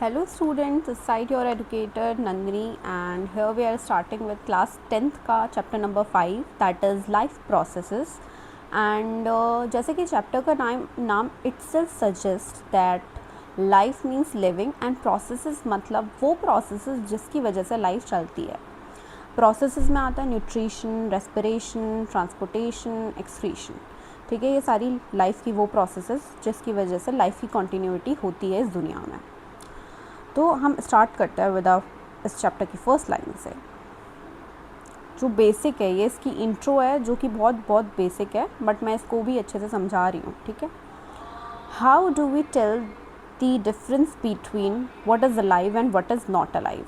Hello students, this side your educator Nandini and here we are starting with class 10th का chapter number 5 that is life processes and जैसे कि chapter का नाम itself suggests that life means living and processes मतलब वो processes जिसकी वजह से life चलती है. Processes में आता है nutrition, respiration, transportation, excretion. ठीक है, ये सारी life की वो processes जिसकी वजह से life की continuity होती है इस दुनिया में. तो हम स्टार्ट करते हैं विद इस चैप्टर की फर्स्ट लाइन से जो बेसिक है. ये इसकी इंट्रो है जो कि बहुत बेसिक है बट मैं इसको भी अच्छे से समझा रही हूँ. ठीक है, how do we tell the difference between what is alive and what is not alive.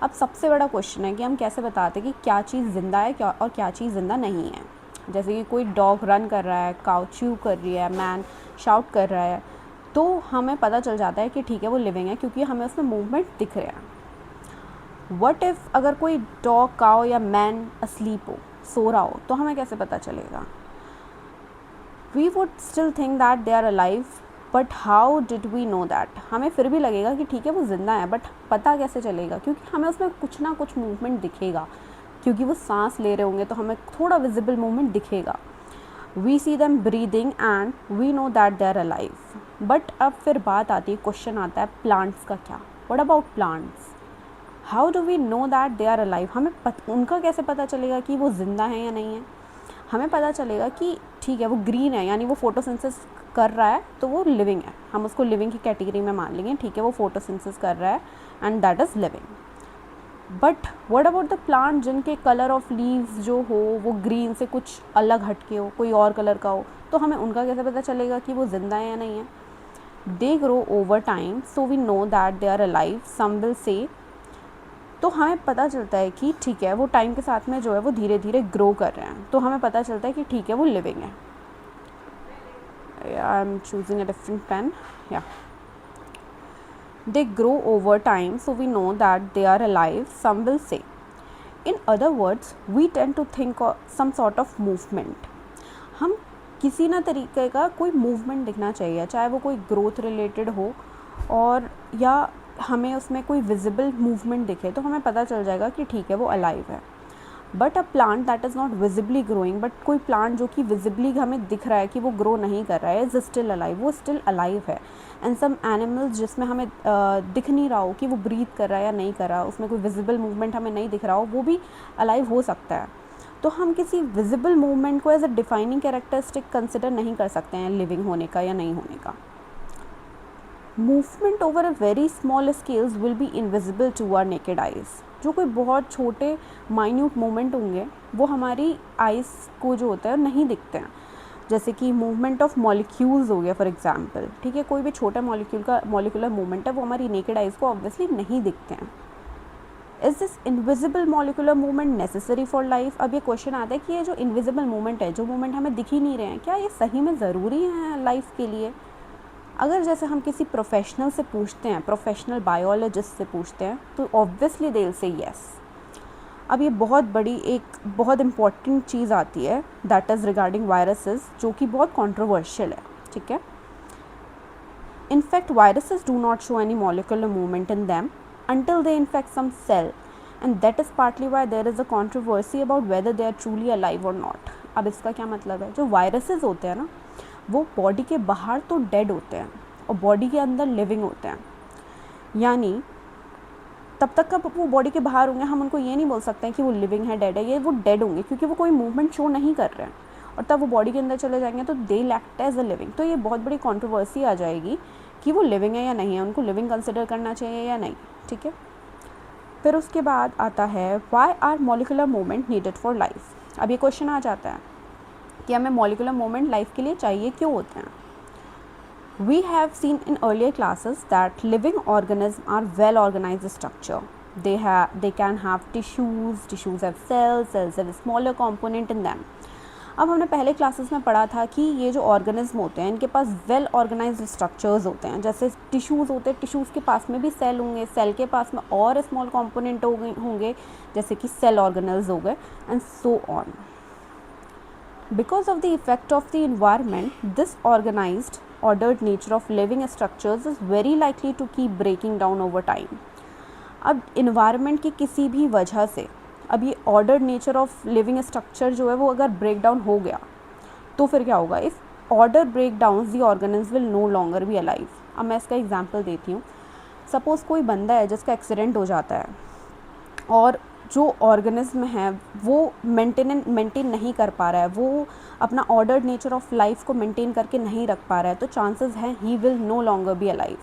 अब सबसे बड़ा क्वेश्चन है कि हम कैसे बताते हैं कि क्या चीज़ ज़िंदा है क्या और क्या चीज़ ज़िंदा नहीं है. जैसे कि कोई डॉग रन कर रहा है, काउ च्यू कर रही है, मैन शाउट कर रहा है, तो हमें पता चल जाता है कि ठीक है वो लिविंग है क्योंकि हमें उसमें मूवमेंट दिख रहे हैं. व्हाट इफ़ अगर कोई डॉग, काउ या मैन अस्लीप हो, सो रहा हो, तो हमें कैसे पता चलेगा. We would still think that they are alive but how did we know that. हमें फिर भी लगेगा कि ठीक है वो जिंदा है बट पता कैसे चलेगा क्योंकि हमें उसमें कुछ ना कुछ मूवमेंट दिखेगा. क्योंकि वो सांस ले रहे होंगे तो हमें थोड़ा विजिबल मूवमेंट दिखेगा. We see them breathing and we know that they are alive. But अब फिर बात आती है, क्वेश्चन आता है प्लांट्स का क्या. What about plants? How do we know that they are alive? हमें उनका कैसे पता चलेगा कि वो ज़िंदा है या नहीं है. हमें पता चलेगा कि ठीक है वो ग्रीन है यानी वो फोटोसिंथेसिस कर रहा है तो वो लिविंग है. हम उसको लिविंग की कैटेगरी में मान लेंगे. ठीक है वो फोटोसिंथेसिस कर रहा है and that is living. But what about the plant जिनके कलर ऑफ लीव्स जो हो वो ग्रीन से कुछ अलग हटके हो, कोई और कलर का हो, तो हमें उनका कैसे पता चलेगा कि वो ज़िंदा है या नहीं है. They grow over time so we know that they are alive, some will say. तो हमें पता चलता है कि ठीक है वो टाइम के साथ में जो है वो धीरे धीरे ग्रो कर रहे हैं, तो हमें पता चलता है कि ठीक है वो लिविंग है. I am choosing a different pen. या they grow over time so we know that they are alive, some will say. In other words, we tend to think of some sort of movement. हम किसी ना तरीके का कोई movement दिखना चाहिए, चाहे वो कोई ग्रोथ रिलेटेड हो और या हमें उसमें कोई विजिबल मूवमेंट दिखे तो हमें पता चल जाएगा कि ठीक है वो अलाइव है. But a plant that is not visibly growing, but कोई प्लांट जो कि विजिबली हमें दिख रहा है कि वो ग्रो नहीं कर रहा है, इज स्टिल अलाइव, वो स्टिल अलाइव है. एंड सम एनिमल्स जिसमें हमें दिख नहीं रहा हो कि वो ब्रीथ कर रहा है या नहीं कर रहा, उसमें कोई विजिबल मूवमेंट हमें नहीं दिख रहा हो, वो भी अलाइव हो सकता है. तो हम किसी विजिबल मूवमेंट को as a defining characteristic consider नहीं कर सकते हैं लिविंग होने का या नहीं होने का. Movement over a very small scales will be invisible to our naked eyes. जो कोई बहुत छोटे माइन्यूट मूवमेंट होंगे वो हमारी आइज़ को जो होता है नहीं दिखते हैं. जैसे कि मूवमेंट ऑफ मॉलिक्यूल्स हो गया फॉर एग्जांपल. ठीक है, कोई भी छोटा मॉलिक्यूलर मूवमेंट है वो हमारी नेकेड आइज़ को ऑब्वियसली नहीं दिखते हैं. Is this invisible molecular movement necessary for life. अब ये क्वेश्चन आता है कि ये जो इनविजिबल मूवमेंट है, जो मूवमेंट हमें दिख ही नहीं रहे हैं, क्या ये सही में ज़रूरी है लाइफ के लिए. अगर जैसे हम किसी प्रोफेशनल से पूछते हैं, प्रोफेशनल बायोलॉजिस्ट से पूछते हैं, तो obviously they will say yes. अब ये बहुत इम्पॉर्टेंट चीज़ आती है दैट इज़ रिगार्डिंग वायरसेस, जो कि बहुत कंट्रोवर्शियल है. ठीक है, in fact viruses do not show any molecular movement in them until they infect some cell, and that is partly why there is a controversy about whether they are truly alive or not. अब इसका क्या मतलब है, जो viruses होते हैं ना वो बॉडी के बाहर तो डेड होते हैं और बॉडी के अंदर लिविंग होते हैं. यानी तब तक का वो बॉडी के बाहर होंगे हम उनको ये नहीं बोल सकते हैं कि वो लिविंग है, डेड है. ये वो डेड होंगे क्योंकि वो कोई मूवमेंट शो नहीं कर रहे हैं, और तब वो बॉडी के अंदर चले जाएंगे तो they act as a living. तो ये बहुत बड़ी कंट्रोवर्सी आ जाएगी कि वो लिविंग है या नहीं है, उनको लिविंग कंसिडर करना चाहिए या नहीं. ठीक है, फिर उसके बाद आता है why are molecular movement needed for life. अब ये क्वेश्चन आ जाता है कि हमें मॉलिकुलर मूवमेंट लाइफ के लिए चाहिए क्यों होते हैं. We have seen in earlier classes that living organism are well organised structure. they can have tissues have cells have smaller component in them. अब हमने पहले क्लासेस में पढ़ा था कि ये जो ऑर्गेनिज्म होते हैं इनके पास वेल ऑर्गेनाइज्ड स्ट्रक्चर्स होते हैं. जैसे टिश्यूज़ होते हैं, टिश्यूज़ के पास में भी सेल होंगे, सेल के पास में और स्मॉल कंपोनेंट होंगे जैसे कि सेल ऑर्गेनल्स हो गए and so on. Because of the effect of the environment this organised ordered nature of living structures is very likely to keep breaking down over time. अब इन्वायरमेंट की किसी भी वजह से अब ये ordered nature of living structure जो है वो अगर ब्रेक डाउन हो गया तो फिर क्या होगा? If order break down the organism will no longer be alive. अब मैं इसका एग्जांपल देती हूँ. सपोज़ कोई बंदा है जिसका एक्सीडेंट हो जाता है और जो ऑर्गेनिज्म है वो मेंटेन नहीं कर पा रहा है, वो अपना ऑर्डर्ड नेचर ऑफ लाइफ को मेंटेन करके नहीं रख पा रहा है, तो चांसेस हैं he will no longer be alive.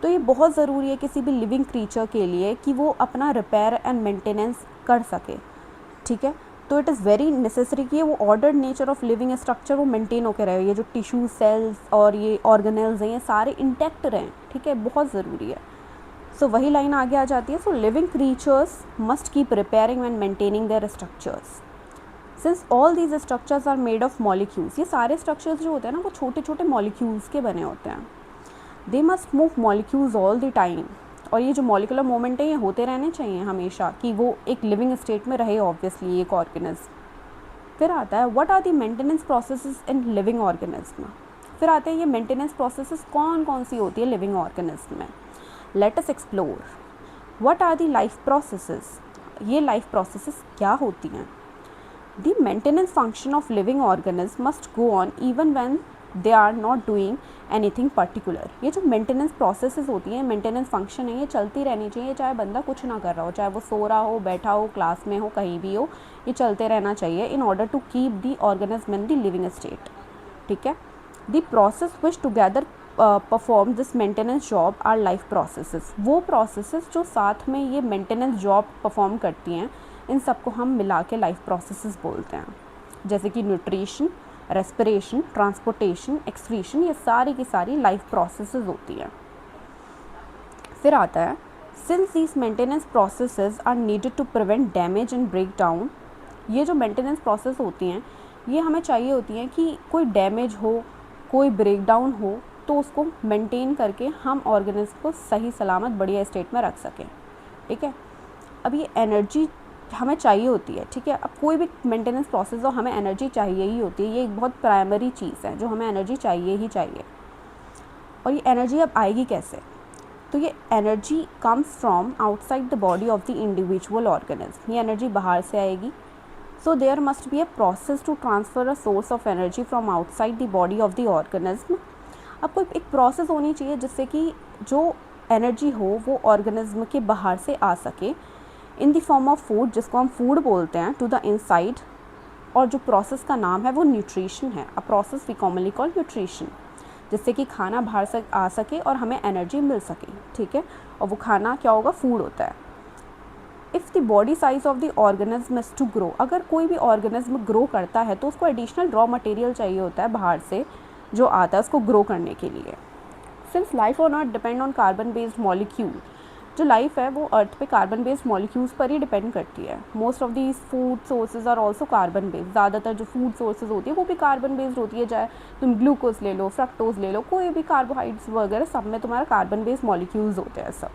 तो ये बहुत ज़रूरी है किसी भी लिविंग क्रीचर के लिए कि वो अपना रिपेयर एंड मेंटेनेंस कर सके. ठीक है, तो इट इज़ वेरी नेसेसरी कि वो ordered nature of living structure वो मेंटेन होकर रहे. ये जो टिश्यू सेल्स और ये ऑर्गेनेल्स हैं ये सारे इंटैक्ट रहें. ठीक है, बहुत ज़रूरी है. सो वही लाइन आगे आ जाती है. So living creatures must keep repairing and maintaining their structures since all these structures are made of molecules. ये सारे स्ट्रक्चर्स जो होते हैं ना वो छोटे छोटे मॉलिक्यूल्स के बने होते हैं. They must move molecules all the time. और ये जो मॉलिकुलर मूवमेंट है ये होते रहने चाहिए हमेशा कि वो एक लिविंग स्टेट में रहे ऑब्वियसली एक ऑर्गेनिज्म. फिर आता है what are the maintenance processes in living organism. फिर आते हैं ये मेंटेनेंस प्रोसेसेस कौन कौन सी होती है लिविंग ऑर्गेनिज्म में. Let us explore what are the life processes. ये लाइफ प्रोसेसेस क्या होती हैं. The maintenance function of living organism must go on even when they are not doing anything particular. ये जो मेंटेनेंस प्रोसेसेस होती हैं, maintenance function है, ये चलती रहनी चाहिए चाहे बंदा कुछ ना कर रहा हो, चाहे वो सो रहा हो, बैठा हो, क्लास में हो, कहीं भी हो, ये चलते रहना चाहिए in order to keep the organism in the living state. ठीक है, the process which together perform this maintenance job are life processes. वो प्रोसेसेस जो साथ में ये मेंटेनेंस जॉब परफॉर्म करती हैं इन सबको हम मिला के लाइफ प्रोसेसेस बोलते हैं. जैसे कि न्यूट्रिशन, रेस्पिरेशन, ट्रांसपोर्टेशन, एक्सक्रीशन, ये सारी की सारी लाइफ प्रोसेसेस होती हैं. फिर आता है since these maintenance processes are needed to prevent damage and break down. ये जो मेंटेनेंस प्रोसेस होती हैं ये हमें चाहिए होती हैं कि कोई डैमेज हो, कोई ब्रेक डाउन हो तो उसको मेंटेन करके हम ऑर्गेनिज्म को सही सलामत बढ़िया स्टेट में रख सकें. ठीक है, अब ये एनर्जी हमें चाहिए होती है. ठीक है, अब कोई भी मेंटेनेंस प्रोसेस हो हमें एनर्जी चाहिए ही होती है. ये एक बहुत प्राइमरी चीज़ है जो हमें एनर्जी चाहिए ही चाहिए. और ये एनर्जी अब आएगी कैसे? तो ये energy comes from outside the body of the individual organism. ये एनर्जी बाहर से आएगी. So there must be a process to transfer a source of energy from outside the body of the organism. अब कोई एक प्रोसेस होनी चाहिए जिससे कि जो एनर्जी हो वो ऑर्गेनिज्म के बाहर से आ सके इन द फॉर्म ऑफ फूड, जिसको हम फूड बोलते हैं, टू द इनसाइड. और जो प्रोसेस का नाम है वो न्यूट्रिशन है. A process we commonly call nutrition, जिससे कि खाना बाहर से आ सके और हमें एनर्जी मिल सके. ठीक है, और वो खाना क्या होगा? फूड होता है. If the body size of the organism is to grow. अगर कोई भी ऑर्गेनिज्म ग्रो करता है तो उसको एडिशनल रॉ मटेरियल चाहिए होता है बाहर से जो आता है उसको ग्रो करने के लिए. Since life on earth depend on carbon based molecule. जो लाइफ है वो अर्थ पे कार्बन बेस्ड मॉलिक्यूल्स पर ही डिपेंड करती है. Most of these food sources are also carbon based. ज़्यादातर जो फूड सोर्सेज होती है वो भी कार्बन बेस्ड होती है. चाहे तुम ग्लूकोज ले लो, फ्रक्टोज ले लो, कोई भी कार्बोहाइड्रेट्स वगैरह सब में तुम्हारा कार्बन बेस्ड मॉलिक्यूल्स होते हैं सब.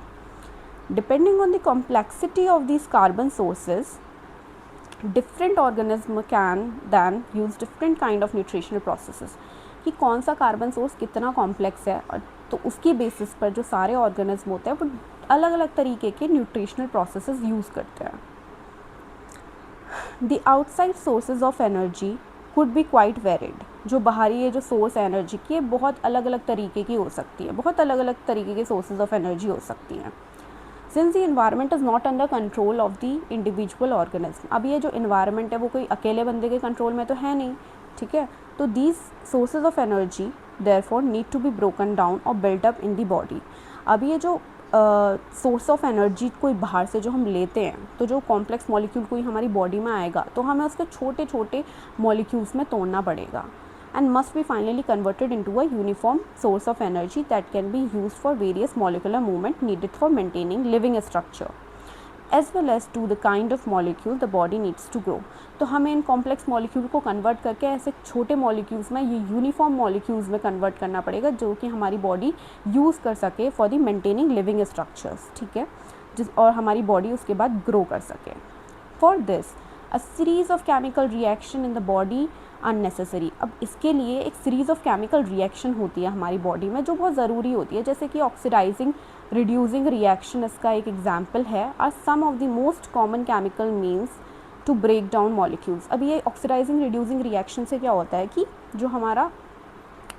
Depending on the complexity of these carbon sources different organism can then use different kind of nutritional processes. कि कौन सा कार्बन सोर्स कितना कॉम्प्लेक्स है और तो उसकी बेसिस पर जो सारे ऑर्गेनिज्म होते हैं वो अलग अलग तरीके के न्यूट्रिशनल प्रोसेसेस यूज़ करते हैं. The outside sources of energy could be quite varied. जो बाहरी ये जो सोर्स है एनर्जी की, ये बहुत अलग अलग तरीके की हो सकती है. बहुत अलग अलग तरीके के सोर्सेज ऑफ एनर्जी हो सकती हैं. Since the environment is not under control of the individual organism. अब ये जो इन्वायरमेंट है वो कोई अकेले बंदे के कंट्रोल में तो है नहीं. ठीक है, तो these sources of energy therefore need to be broken down और built up in the body. अब ये जो सोर्स ऑफ एनर्जी कोई बाहर से जो हम लेते हैं तो जो कॉम्प्लेक्स मॉलिक्यूल कोई हमारी बॉडी में आएगा तो हमें उसके छोटे छोटे मॉलिक्यूल्स में तोड़ना पड़ेगा. and must be finally converted into a uniform source of energy that can be used for various molecular movement needed for maintaining living structure as well as to the kind of molecule the body needs to grow. तो हमें in complex molecule को convert करके ऐसे छोटे molecules में ये uniform molecules में convert करना पड़ेगा जो कि हमारी बॉडी यूज़ कर सके for the maintaining living structures. ठीक है, जिस और हमारी बॉडी उसके बाद ग्रो कर सके. For this a series of chemical reaction in the body unnecessary. अब इसके लिए एक सीरीज़ ऑफ केमिकल रिएक्शन होती है हमारी बॉडी में जो बहुत ज़रूरी होती है, जैसे कि ऑक्सीडाइजिंग रिड्यूसिंग रिएक्शन इसका एक एग्जाम्पल है, are some of the most common chemical means to break down molecules. अब ये ऑक्सीडाइजिंग रिड्यूसिंग रिएक्शन से क्या होता है कि जो हमारा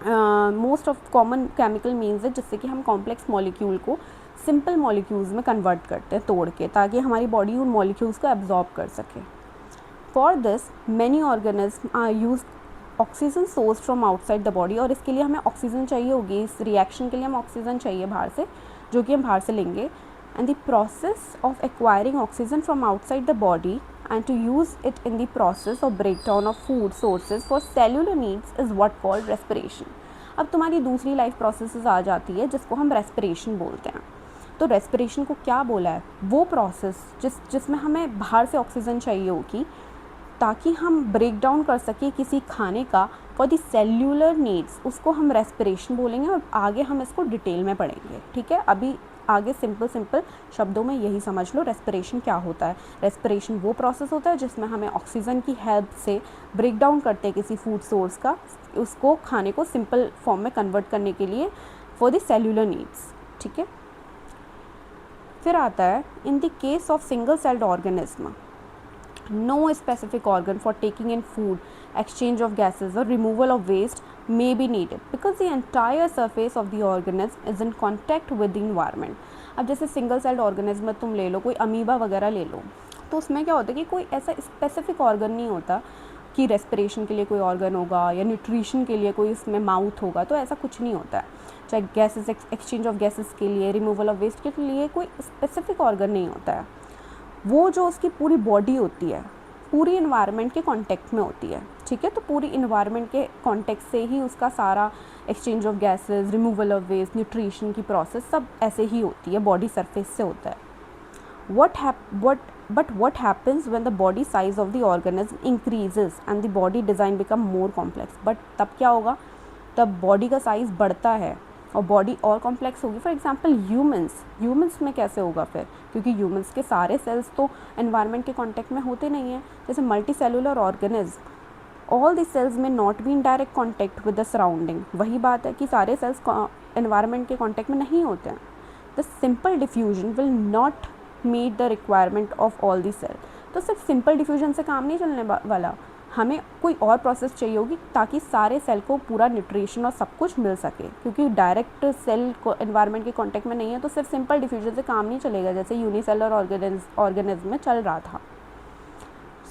most of common chemical means है जिससे कि हम कॉम्प्लेक्स मॉलिक्यूल को सिंपल मॉलिक्यूल्स में कन्वर्ट करते हैं तोड़ के, ताकि हमारी बॉडी उन मॉलिक्यूल्स को एब्जॉर्ब कर सके। For this many organism are use oxygen source from outside the body, और इसके लिए हमें ऑक्सीजन चाहिए होगी, इस रिएक्शन के लिए हमें ऑक्सीजन चाहिए बाहर से, जो कि हम बाहर से लेंगे। And the process of acquiring oxygen from outside the body and to use it in the process of breakdown of food sources for cellular needs is what called respiration। अब तुम्हारी दूसरी लाइफ प्रोसेसेस आ जाती है जिसको हम respiration बोलते हैं। तो रेस्पिरेशन को क्या बोला है, वो प्रोसेस जिसमें हमें बाहर से ऑक्सीजन चाहिए होगी ताकि हम ब्रेक डाउन कर सके किसी खाने का फॉर द सेल्यूलर नीड्स, उसको हम रेस्पिरेशन बोलेंगे, और आगे हम इसको डिटेल में पढ़ेंगे। ठीक है, अभी आगे सिंपल शब्दों में यही समझ लो रेस्पिरेशन क्या होता है। रेस्पिरेशन वो प्रोसेस होता है जिसमें हमें ऑक्सीजन की हेल्प से ब्रेक डाउन करते हैं किसी फूड सोर्स का, उसको खाने को सिंपल फॉर्म में कन्वर्ट करने के लिए फॉर द सेल्यूलर नीड्स। ठीक है, फिर आता है in the case of single celled organism no specific organ for taking in food, exchange of gases or removal of waste may be needed because the entire surface of the organism is in contact with the environment। अब जैसे single celled organism तुम ले लो, कोई amoeba वगैरह ले लो, तो उसमें क्या होता है कि कोई ऐसा स्पेसिफिक ऑर्गन नहीं होता कि रेस्पिरेशन के लिए कोई ऑर्गन होगा या न्यूट्रिशन के लिए कोई इसमें माउथ होगा, तो ऐसा कुछ नहीं होता है। चाहे गैसेस एक्सचेंज ऑफ गैसेस के लिए, रिमूवल ऑफ वेस्ट के लिए कोई स्पेसिफिक ऑर्गन नहीं होता है। वो जो उसकी पूरी बॉडी होती है पूरी इन्वायरमेंट के कांटेक्ट में होती है। ठीक है, तो पूरी इन्वायरमेंट के कांटेक्ट से ही उसका सारा exchange of gases, removal of waste, nutrition की प्रोसेस सब ऐसे ही होती है, बॉडी सरफेस से होता है। But what happens when the body size of the organism increases and the body design become more complex? But तब क्या होगा, तब बॉडी का साइज़ बढ़ता है और बॉडी और कॉम्प्लेक्स होगी। फॉर एग्जांपल ह्यूमंस में कैसे होगा फिर, क्योंकि ह्यूमंस के सारे सेल्स तो एनवायरनमेंट के कांटेक्ट में होते नहीं हैं। जैसे multi cellular organism, all the cells में not be in direct contact with the surrounding. वही बात है कि सारे सेल्स एनवायरनमेंट के कॉन्टैक्ट में नहीं होते हैं। The simple diffusion will not meet the requirement of all the cell. तो सिर्फ सिंपल डिफ्यूजन से काम नहीं चलने वाला, हमें कोई और प्रोसेस चाहिए होगी ताकि सारे सेल को पूरा न्यूट्रिशन और सब कुछ मिल सके, क्योंकि डायरेक्ट सेल को एनवायरनमेंट के कांटेक्ट में नहीं है, तो सिर्फ सिंपल डिफ्यूजन से काम नहीं चलेगा जैसे यूनिसेलर ऑर्गेनिज्म में चल रहा था।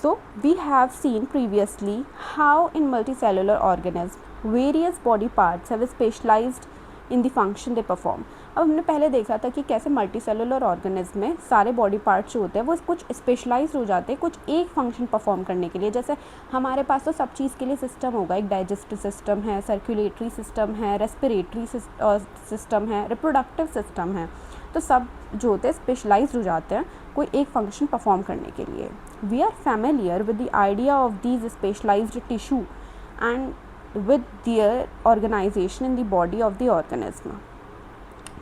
So we have seen previously how in multicellular organism various body parts have specialised in the function they perform. अब हमने पहले देखा था कि कैसे मल्टीसेलुलर ऑर्गेनिज्म में सारे बॉडी पार्ट्स जो होते हैं वो कुछ स्पेशलाइज हो जाते हैं कुछ एक फंक्शन परफॉर्म करने के लिए। जैसे हमारे पास तो सब चीज़ के लिए सिस्टम होगा, एक डाइजेस्टिव सिस्टम है, सर्कुलेटरी सिस्टम है, रेस्पिरेटरी सिस्टम है, रिप्रोडक्टिव सिस्टम है, तो सब जो होते हैं स्पेशलाइज हो जाते हैं कोई एक फंक्शन परफॉर्म करने के लिए। We are familiar with the idea of these specialised tissue and with their organization in the body of the organism।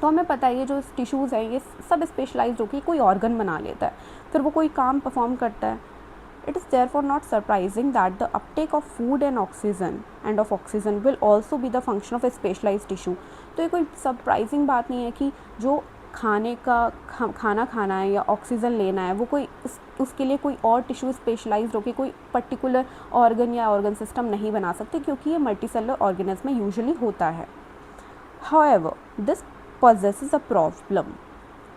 तो हमें पता है ये जो टिश्यूज़ हैं ये सब स्पेशलाइज्ड होकर कोई ऑर्गन बना लेता है, फिर वो कोई काम परफॉर्म करता है। It is therefore not surprising that the uptake of food and oxygen will also be the function of a specialized tissue। तो ये कोई सरप्राइजिंग बात नहीं है कि जो खाना खाना है या ऑक्सीजन लेना है वो कोई उसके लिए कोई और टिश्यू स्पेशलाइज्ड होकर कोई पर्टिकुलर ऑर्गन या ऑर्गन सिस्टम नहीं बना सकते, क्योंकि ये मल्टीसेलुलर ऑर्गेनिज्म में यूजुअली होता है। However, this possesses a problem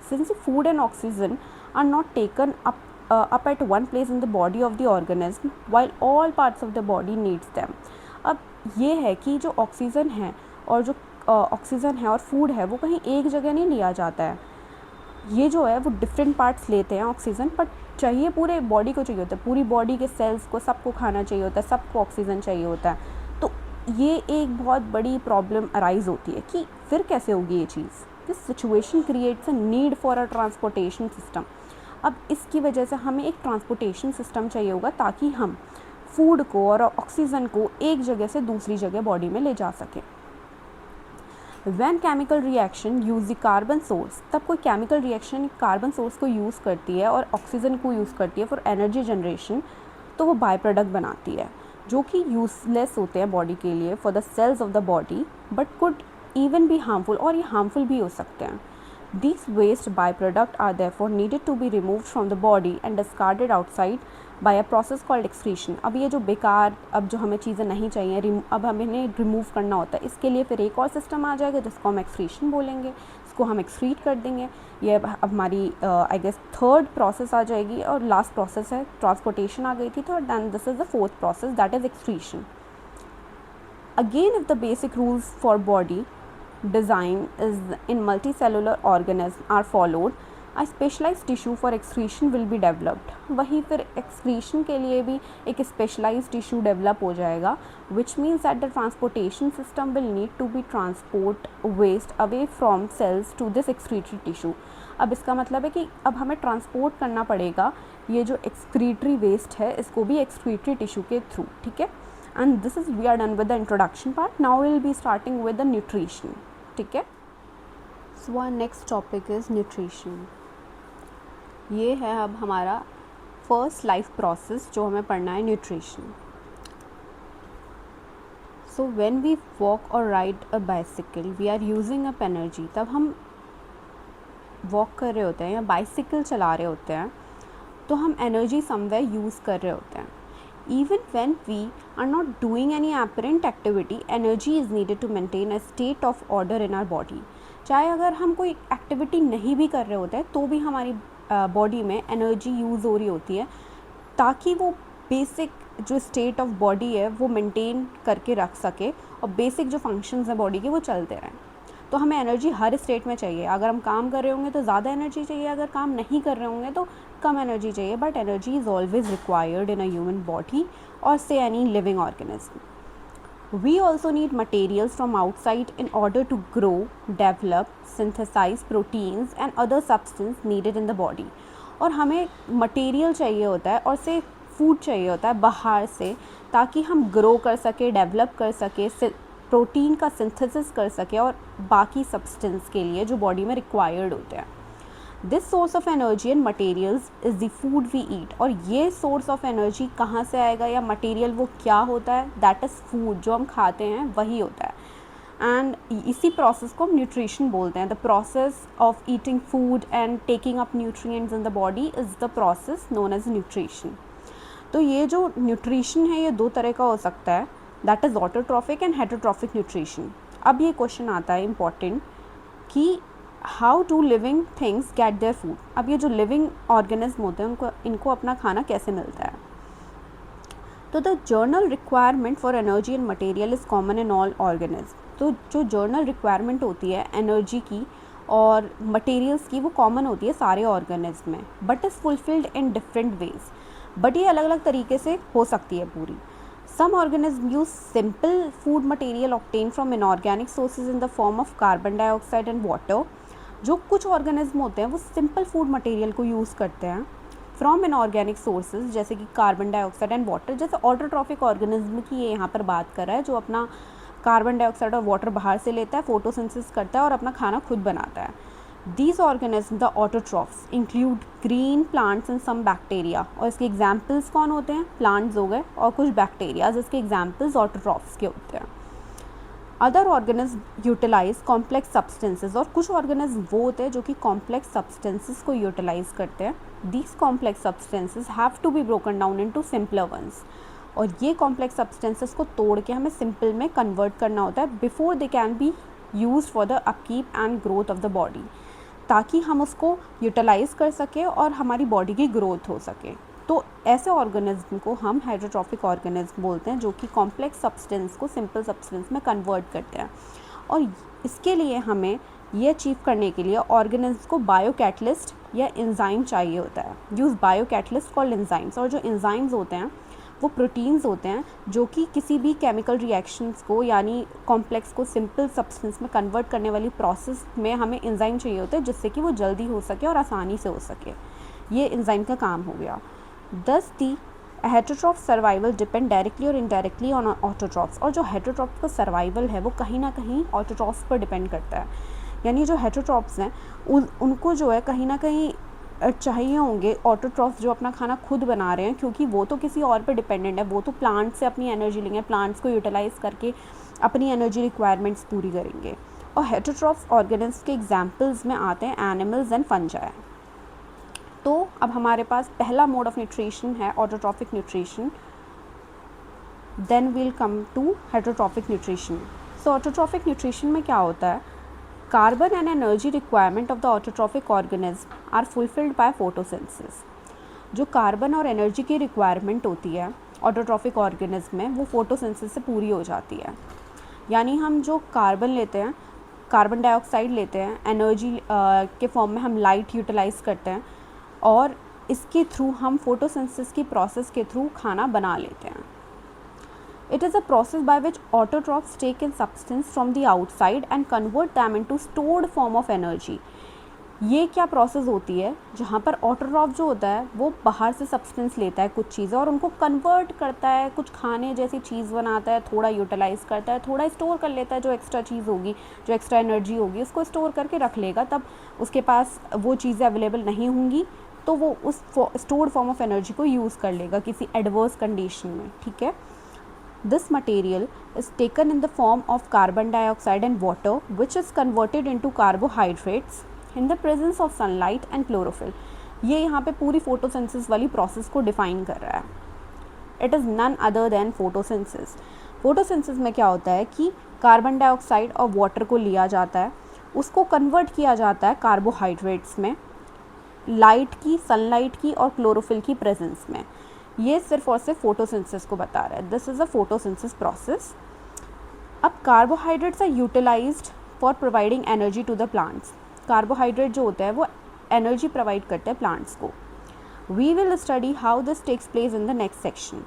since the food and oxygen are not taken up at one place in the body of the organism while all parts of the body needs them। अब ये है कि जो oxygen है और जो oxygen है और फूड है वो कहीं एक जगह नहीं लिया जाता है, ये जो है वो डिफरेंट पार्ट्स लेते हैं ऑक्सीजन, पर चाहिए पूरे बॉडी को चाहिए होता है, पूरी बॉडी के सेल्स को सबको खाना चाहिए होता है, सबको ऑक्सीजन चाहिए होता है। तो ये एक बहुत बड़ी प्रॉब्लम अराइज होती है कि फिर कैसे होगी ये चीज़। This situation creates a need for a transportation system. अब इसकी वजह से हमें एक ट्रांसपोर्टेशन सिस्टम चाहिए होगा ताकि हम फूड को और ऑक्सीजन को एक जगह से दूसरी जगह बॉडी में ले जा सकें। When chemical reaction use the carbon source, तब कोई chemical reaction कार्बन सोर्स को यूज़ करती है और ऑक्सीजन को यूज़ करती है फॉर एनर्जी जनरेशन, तो वो बाय प्रोडक्ट बनाती है जो कि यूजलेस होते हैं बॉडी के लिए for the cells of the body, but could even be harmful, और ये हार्मफुल भी हो सकते हैं. These waste byproducts are therefore needed to be removed from the body and discarded outside by a process called excretion. अब ये जो बेकार, अब जो हमें चीज़ें नहीं चाहिए, अब हमें इन्हें रिमूव करना होता है. इसके लिए फिर एक और सिस्टम आ जाएगा जिसको हम एक्सक्रीशन बोलेंगे, इसको हम एक्सक्रीट कर देंगे. ये अब हमारी आई गेस थर्ड प्रोसेस आ जाएगी, और लास्ट प्रोसेस है. ट्रांसपोर्टेशन आ गई थी, तो then this is the fourth process, that is excretion. Again, if the basic rules for body design is in multicellular organism are followed, a specialized tissue for excretion will be developed. वहीं फिर excretion के लिए भी एक specialized tissue develop हो जाएगा, which means that the transportation system will need to be transport waste away from cells to this excretory tissue. अब इसका मतलब है कि अब हमें ट्रांसपोर्ट करना पड़ेगा ये जो एक्सक्रीटरी वेस्ट है, इसको भी एक्सक्रीटरी टिश्यू के थ्रू. ठीक है, and this is we are done with the introduction part. Now we will be starting with the nutrition. ठीक है, so our next topic is nutrition. ये है अब हमारा फर्स्ट लाइफ प्रोसेस जो हमें पढ़ना है, nutrition. So when we walk or ride a bicycle we are using up energy. तब हम वॉक कर रहे होते हैं या बाइसिकल चला रहे होते हैं तो हम एनर्जी समवेयर यूज़ कर रहे होते हैं. Even when we are not doing any apparent activity, energy is needed to maintain a state of order in our body. चाहे अगर हम कोई एक्टिविटी नहीं भी कर रहे होते हैं तो भी हमारी बॉडी में एनर्जी यूज़ हो रही होती है ताकि वो बेसिक जो स्टेट ऑफ बॉडी है वो मेंटेन करके रख सके और बेसिक जो फंक्शंस हैं बॉडी के वो चलते रहें. तो हमें एनर्जी हर स्टेट में चाहिए. अगर हम काम कर रहे होंगे तो ज़्यादा एनर्जी चाहिए, अगर काम नहीं कर रहे होंगे तो कम एनर्जी चाहिए, but energy is always required in a human body और से any living organism. We also need materials from outside in order to grow, develop, synthesize proteins and other substance needed in the body. और हमें material चाहिए होता है और से food चाहिए होता है बाहर से ताकि हम ग्रो कर सके, डेवलप कर सके, प्रोटीन का सिंथेसिस कर सके और बाकी सब्सटेंस के लिए जो बॉडी में रिक्वायर्ड होते हैं. This source of energy and materials is the food we eat. और ये सोर्स ऑफ एनर्जी कहाँ से आएगा या मटेरियल वो क्या होता है, दैट इज़ फूड. जो हम खाते हैं वही होता है. एंड इसी प्रोसेस को हम न्यूट्रिशन बोलते हैं. The process of eating food and taking up nutrients in the body is the process known as nutrition. तो ये जो न्यूट्रिशन है ये दो तरह का हो सकता है, that is autotrophic and heterotrophic nutrition. अब ये क्वेश्चन आता है इम्पॉर्टेंट कि how do living things get their food. अब ये जो लिविंग ऑर्गेनिज्म होते हैं इनको अपना खाना कैसे मिलता है. तो the journal requirement for energy and material is common in all organism. तो जो जर्नल रिक्वायरमेंट होती है एनर्जी की और मटेरियल्स की वो कॉमन होती है सारे ऑर्गेनिज्म में, but is fulfilled in different ways. But ये अलग अलग तरीके से हो सकती है पूरी. Some organisms use simple food material obtained from inorganic sources in the form of carbon dioxide and water. जो कुछ ऑर्गेनिज्म होते हैं वो सिंपल फूड मटेरियल को यूज़ करते हैं फ्रॉम इनऑर्गेनिक सोर्सेज जैसे कि कार्बन डाइऑक्साइड एंड वाटर. जैसे ऑटोट्रॉफिक ऑर्गेनिज्म की ये यहाँ पर बात कर रहा है जो अपना कार्बन डाइऑक्साइड और वाटर बाहर से लेता है, फोटोसिंथेसिस करता है और अपना खाना खुद बनाता है. These organisms, the autotrophs, include green plants and some bacteria. और इसके एग्जाम्पल्स कौन होते हैं, प्लांट्स हो गए और कुछ बैक्टीरिया जिसके एग्जाम्पल्स ऑटोट्रॉफ्स के होते हैं. Other organism utilise complex substances. और कुछ ऑर्गेनिज्म वो होते हैं जो कि कॉम्प्लेक्स सब्सटेंसेज को यूटिलाइज करते हैं. These complex substances have to be broken down into simpler ones. और ये कॉम्प्लेक्स सब्सटेंसेज को तोड़ के हमें सिंपल में कन्वर्ट करना होता है before they can be use for the upkeep and growth of the body, ताकि हम उसको यूटिलाइज़ कर सकें और हमारी बॉडी की ग्रोथ हो सके. तो ऐसे ऑर्गेनिज्म को हम हेटरोट्रॉफिक ऑर्गेनिज्म बोलते हैं जो कि कॉम्प्लेक्स सब्सटेंस को सिंपल सब्सटेंस में कन्वर्ट करते हैं. और इसके लिए हमें ये अचीव करने के लिए ऑर्गेनिज्म को बायोकैटलिस्ट या एंजाइम चाहिए होता है. Use biocatalyst called enzymes. और जो एंजाइम्स होते हैं वो प्रोटीन्स होते हैं जो कि किसी भी केमिकल रिएक्शंस को यानी कॉम्प्लेक्स को सिंपल सब्सटेंस में कन्वर्ट करने वाली प्रोसेस में हमें एंजाइम चाहिए होते हैं जिससे कि वो जल्दी हो सके और आसानी से हो सके. ये एंजाइम का काम हो गया. दस दी हेटरोट्रॉफ सर्वाइवल डिपेंड डायरेक्टली और इनडायरेक्टली ऑन ऑटोट्रॉफ्स. और जो हेटरोट्रॉफ का सर्वाइवल है वो कहीं ना कहीं ऑटोट्रॉफ्स पर डिपेंड करता है. यानी जो हेटरोट्रॉफ्स हैं उनको जो है कहीं ना कहीं चाहिए होंगे ऑटोट्रॉफ्स जो अपना खाना खुद बना रहे हैं, क्योंकि वो तो किसी और पे डिपेंडेंट है, वो तो प्लांट से अपनी एनर्जी लेंगे, प्लांट्स को यूटिलाइज करके अपनी एनर्जी रिक्वायरमेंट्स पूरी करेंगे। और हेटेरोट्रॉफ ऑर्गेनिज्म के एग्जांपल्स में आते हैं एनिमल्स एंड फंजाई। तो अब हमारे पास पहला मोड ऑफ न्यूट्रिशन है autotrophic nutrition, then we'll come to heterotrophic nutrition. So autotrophic nutrition में क्या होता है, carbon and energy requirement of the autotrophic organism are fulfilled by photosynthesis. जो कार्बन और एनर्जी की रिक्वायरमेंट होती है ऑटोट्रॉफिक ऑर्गेनिज्म में, वो फोटोसिंथेसिस से पूरी हो जाती है। यानी हम जो कार्बन लेते हैं, कार्बन डाइऑक्साइड लेते हैं, एनर्जी के फॉर्म में हम लाइट यूटिलाइज करते हैं, और इसके थ्रू हम फोटोसिंथेसिस की प्रोसेस के थ्रू खाना बना लेते हैं। It is a process by which autotrophs take in substance from the outside and convert them into stored form of energy। ये क्या प्रोसेस होती है जहाँ पर ऑटोट्रॉफ जो होता है वो बाहर से सब्सटेंस लेता है कुछ चीज़ें और उनको कन्वर्ट करता है, कुछ खाने जैसी चीज़ बनाता है, थोड़ा यूटिलाइज़ करता है, थोड़ा स्टोर कर लेता है, जो एक्स्ट्रा चीज़ होगी, जो एक्स्ट्रा एनर्जी होगी उसको स्टोर करके रख लेगा, तब उसके पास वो चीज़ें अवेलेबल नहीं होंगी तो वो उस स्टोर्ड फॉर्म ऑफ एनर्जी को यूज़ कर लेगा किसी एडवर्स कंडीशन में। ठीक है, this material is taken in the form of carbon dioxide and water, which is converted into carbohydrates in the presence of sunlight and chlorophyll। ये यहाँ पे पूरी फोटोसिंथेसिस वाली प्रोसेस को डिफाइन कर रहा है। It is none other than photosynthesis. Photosynthesis में क्या होता है कि कार्बन डाइऑक्साइड और वाटर को लिया जाता है, उसको कन्वर्ट किया जाता है कार्बोहाइड्रेट्स में, लाइट की, सनलाइट की और क्लोरोफिल की प्रेजेंस में। ये सिर्फ और सिर्फ फोटोसिंथेसिस को बता रहा है। This is a photosynthesis process. अब carbohydrates are utilised for providing energy to the plants. Carbohydrate जो होता है वो एनर्जी प्रोवाइड करते हैं प्लांट्स को। We will study how this takes place in the next section.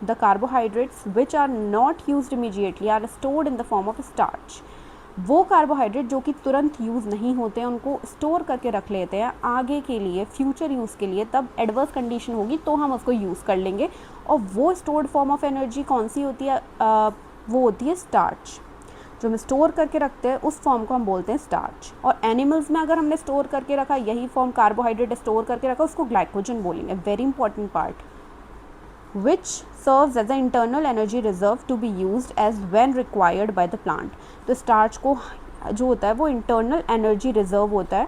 The carbohydrates which are not used immediately are stored in the form of starch. वो carbohydrate जो कि तुरंत यूज़ नहीं होते हैं उनको स्टोर करके रख लेते हैं आगे के लिए, फ्यूचर यूज़ के लिए, तब एडवर्स कंडीशन होगी तो हम उसको यूज़ कर लेंगे। और वो स्टोर्ड फॉर्म ऑफ एनर्जी कौन सी होती है, वो होती है स्टार्च। जो हम स्टोर करके रखते हैं उस फॉर्म को हम बोलते हैं स्टार्च। और एनिमल्स में अगर हमने स्टोर करके रखा, यही फॉर्म कार्बोहाइड्रेट स्टोर करके रखा, उसको ग्लाइकोजन बोलेंगे। Very important part, which serves as an internal energy reserve to be used as when required by the plant। तो स्टार्च को जो होता है वो इंटरनल एनर्जी रिजर्व होता है,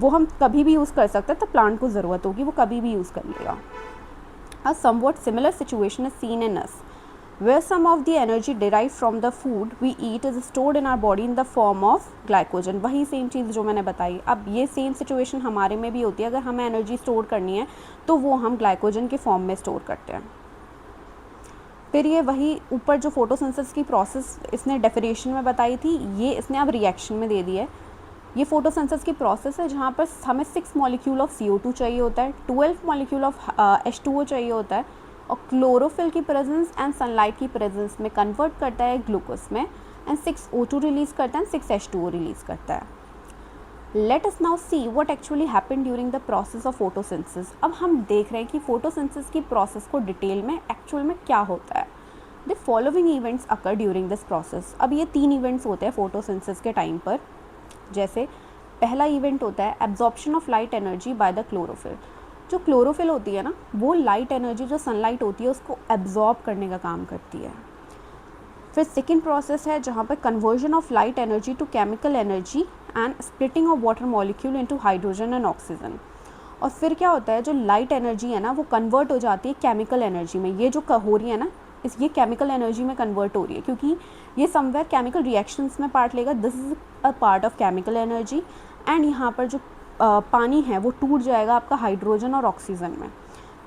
वो हम कभी भी यूज़ कर सकते हैं, तो प्लांट को ज़रूरत होगी वो कभी भी यूज़ कर लेगा। A somewhat similar situation is seen in us, where some of the energy derived from the food we eat is stored in our body in the form of glycogen। वही same चीज़ जो मैंने बताई, अब ये same situation हमारे में भी होती है। अगर हमें एनर्जी स्टोर करनी है तो वो हम ग्लाइकोजन के फॉर्म में स्टोर करते हैं। फिर ये वही ऊपर जो फोटोसिंथेसिस की प्रोसेस इसने डेफिनेशन में बताई थी, ये इसने अब रिएक्शन में दे दी है। ये फोटोसिंथेसिस की प्रोसेस है जहाँ पर हमें 6 मॉलिक्यूल ऑफ CO2 चाहिए होता है, 12 मॉलिक्यूल ऑफ H2O चाहिए होता है, और क्लोरोफिल की प्रेजेंस एंड सनलाइट की प्रेजेंस में कन्वर्ट करता है ग्लूकोज में, एंड 6 O2 रिलीज़ करता है, 6 H2O रिलीज़ करता है। Let us now see what actually happen during the process of photosynthesis. अब हम देख रहे हैं कि फोटोसिंथेसिस की प्रोसेस को डिटेल में एक्चुअल में क्या होता है। The following events occur during this process. अब ये 3 इवेंट्स होते हैं फोटोसिंथेसिस के टाइम पर। जैसे पहला इवेंट होता है absorption of light energy by the chlorophyll. जो क्लोरोफिल होती है ना, वो लाइट एनर्जी जो सनलाइट होती है उसको एब्जॉर्ब करने का काम करती है। फिर सेकेंड प्रोसेस है जहाँ पर conversion of light energy to chemical energy and splitting of water molecule into hydrogen and oxygen. और फिर क्या होता है, जो लाइट एनर्जी है ना वो कन्वर्ट हो जाती है केमिकल एनर्जी में। ये जो हो रही है ना, ये केमिकल एनर्जी में कन्वर्ट हो रही है, क्योंकि ये समवेयर केमिकल रिएक्शंस में पार्ट लेगा। This is a part of chemical energy. And यहाँ पर जो पानी है वो टूट जाएगा आपका हाइड्रोजन और ऑक्सीजन में।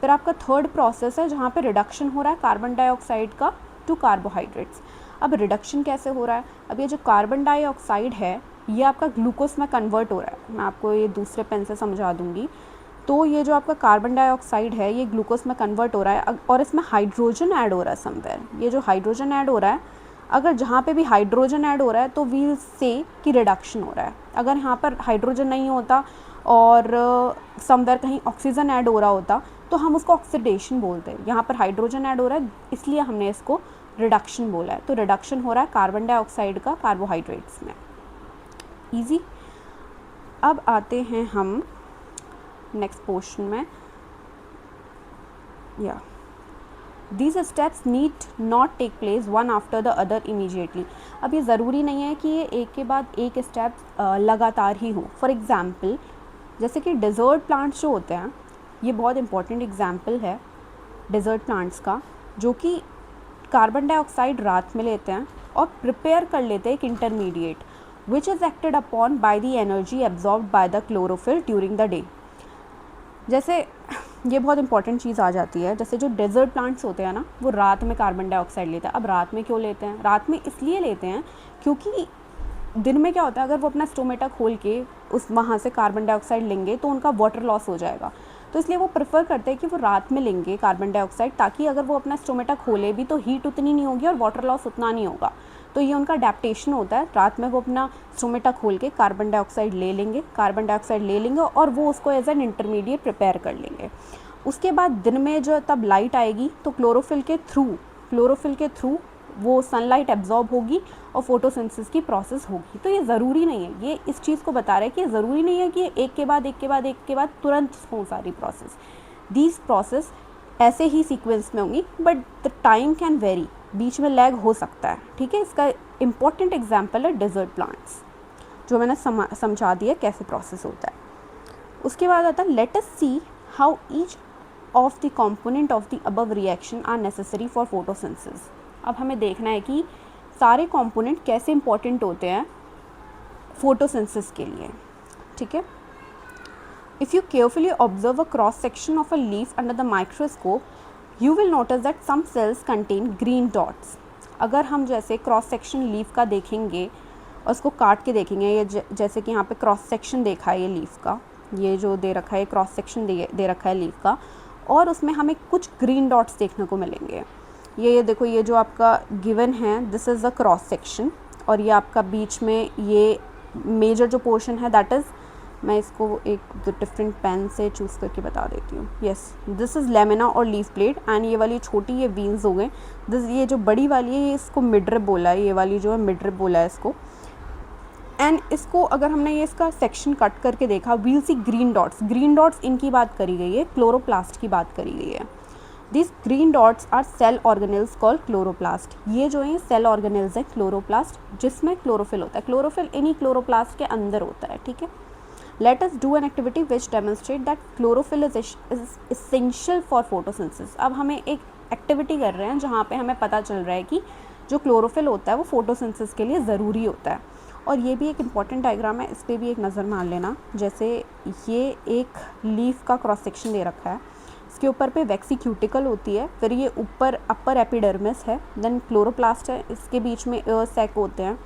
फिर आपका थर्ड प्रोसेस है जहाँ पे रिडक्शन हो रहा है कार्बन डाइऑक्साइड का टू कार्बोहाइड्रेट्स। अब रिडक्शन कैसे हो रहा है, अब ये जो कार्बन डाइऑक्साइड है ये आपका ग्लूकोज में कन्वर्ट हो रहा है। मैं आपको ये दूसरे पेन से समझा दूंगी। तो ये जो आपका कार्बन डाइऑक्साइड है ये ग्लूकोज में कन्वर्ट हो रहा है, और इसमें हाइड्रोजन ऐड हो रहा है समवेयर। ये जो हाइड्रोजन ऐड हो रहा है, अगर जहाँ पे भी हाइड्रोजन ऐड हो रहा है तो वील से कि रिडक्शन हो रहा है। अगर यहाँ पर हाइड्रोजन नहीं होता और समवेयर कहीं ऑक्सीजन ऐड हो रहा होता तो हम उसको ऑक्सीडेशन बोलते हैं। यहाँ पर हाइड्रोजन ऐड हो रहा है इसलिए हमने इसको रिडक्शन बोला है। तो रिडक्शन हो रहा है कार्बन डाइऑक्साइड का कार्बोहाइड्रेट्स में। ईजी। अब आते हैं हम नेक्स्ट पोर्शन में। या These steps need not take place one after the other immediately. अब ये ज़रूरी नहीं है कि ये एक के बाद एक स्टेप लगातार ही हो। फॉर एग्ज़ाम्पल जैसे कि डेज़र्ट प्लांट्स जो होते हैं, ये बहुत इंपॉर्टेंट एग्जाम्पल है डेज़र्ट प्लांट्स का, जो कि कार्बन डाइऑक्साइड रात में लेते हैं और प्रिपेयर कर लेते हैं एक intermediate which is acted upon by the energy absorbed by the chlorophyll during the day. जैसे ये बहुत इंपॉर्टेंट चीज़ आ जाती है, जैसे जो डेज़र्ट प्लांट्स होते हैं ना, वो रात में कार्बन डाइऑक्साइड लेते हैं। अब रात में क्यों लेते हैं? रात में इसलिए लेते हैं क्योंकि दिन में क्या होता है, अगर वो अपना स्टोमेटा खोल के उस वहाँ से कार्बन डाइऑक्साइड लेंगे तो उनका वाटर लॉस हो जाएगा। तो इसलिए वो प्रेफर करते हैं कि वो रात में लेंगे कार्बन डाइऑक्साइड, ताकि अगर वो अपना स्टोमेटा खोले भी तो हीट उतनी नहीं होगी और वाटर लॉस उतना नहीं होगा। तो ये उनका अडेप्टेशन होता है, रात में वो अपना स्टोमेटा खोल के कार्बन डाइऑक्साइड ले लेंगे और वो उसको एज एन इंटरमीडिएट प्रिपेयर कर लेंगे। उसके बाद दिन में जो तब लाइट आएगी तो क्लोरोफिल के थ्रू वो सनलाइट एब्जॉर्ब होगी और फोटोसिंथेसिस की प्रोसेस होगी। तो ये ज़रूरी नहीं है, ये इस चीज़ को बता रहा है कि ज़रूरी नहीं है कि एक के बाद तुरंत हो सारी प्रोसेस। दीज प्रोसेस ऐसे ही सीक्वेंस में होंगी, but the time can vary, बीच में लैग हो सकता है। ठीक है, इसका इम्पॉर्टेंट एग्जाम्पल है डेजर्ट प्लांट्स, जो मैंने समझा दिया कैसे प्रोसेस होता है। उसके बाद आता है let us see how each of the component of the above reaction are necessary for photosynthesis. अब हमें देखना है कि सारे कंपोनेंट कैसे इंपॉर्टेंट होते हैं फोटोसिंथेसिस के लिए। ठीक है, if you carefully observe a cross section of a leaf under the microscope, you will notice that some cells contain green dots. अगर हम जैसे क्रॉस सेक्शन लीफ का देखेंगे और उसको काट के देखेंगे, ये जैसे कि यहाँ पे क्रॉस सेक्शन देखा है ये लीफ का, ये जो दे रखा है क्रॉस सेक्शन दे रखा है लीफ का, और उसमें हमें कुछ ग्रीन डॉट्स देखने को मिलेंगे। ये देखो, ये जो आपका गिवन है this is a cross section, और ये आपका बीच में ये मेजर जो पोर्शन है दैट इज़, मैं इसको एक डिफरेंट पेन से चूज़ करके बता देती हूँ। यस, दिस इज़ लेमिना और लीफ ब्लेड, एंड ये वाली छोटी ये वीन्स हो गए। दिस, ये जो बड़ी वाली है ये इसको मिडरिब बोला है, ये वाली जो है मिडरिब बोला है इसको। एंड इसको अगर हमने ये इसका सेक्शन कट करके देखा, वील सी ग्रीन डॉट्स इनकी बात करी गई है, क्लोरोप्लास्ट की बात करी गई है। This green dots are cell organelles called chloroplast. ये जो है सेल ऑर्गेनेल्स है क्लोरोप्लास्ट, जिसमें क्लोरोफिल होता है। क्लोरोफिल इन्हीं क्लोरोप्लास्ट के अंदर होता है। ठीक है, let us do an activity which demonstrate that chlorophyll is essential for photosynthesis. अब हमें एक एक्टिविटी कर रहे हैं जहाँ पे हमें पता चल रहा है कि जो क्लोरोफिल होता है वो फोटोसिंथेसिस के लिए ज़रूरी होता है। और ये भी एक इम्पॉर्टेंट डायग्राम है, इस पर भी एक नज़र मार लेना। जैसे ये एक लीफ का क्रॉस सेक्शन दे रखा है, इसके ऊपर पे वेक्सीक्यूटिकल होती है, फिर ये ऊपर अपर एपिडर्मिस है, देन क्लोरोप्लास्ट है, इसके बीच में एयर सैक होते हैं,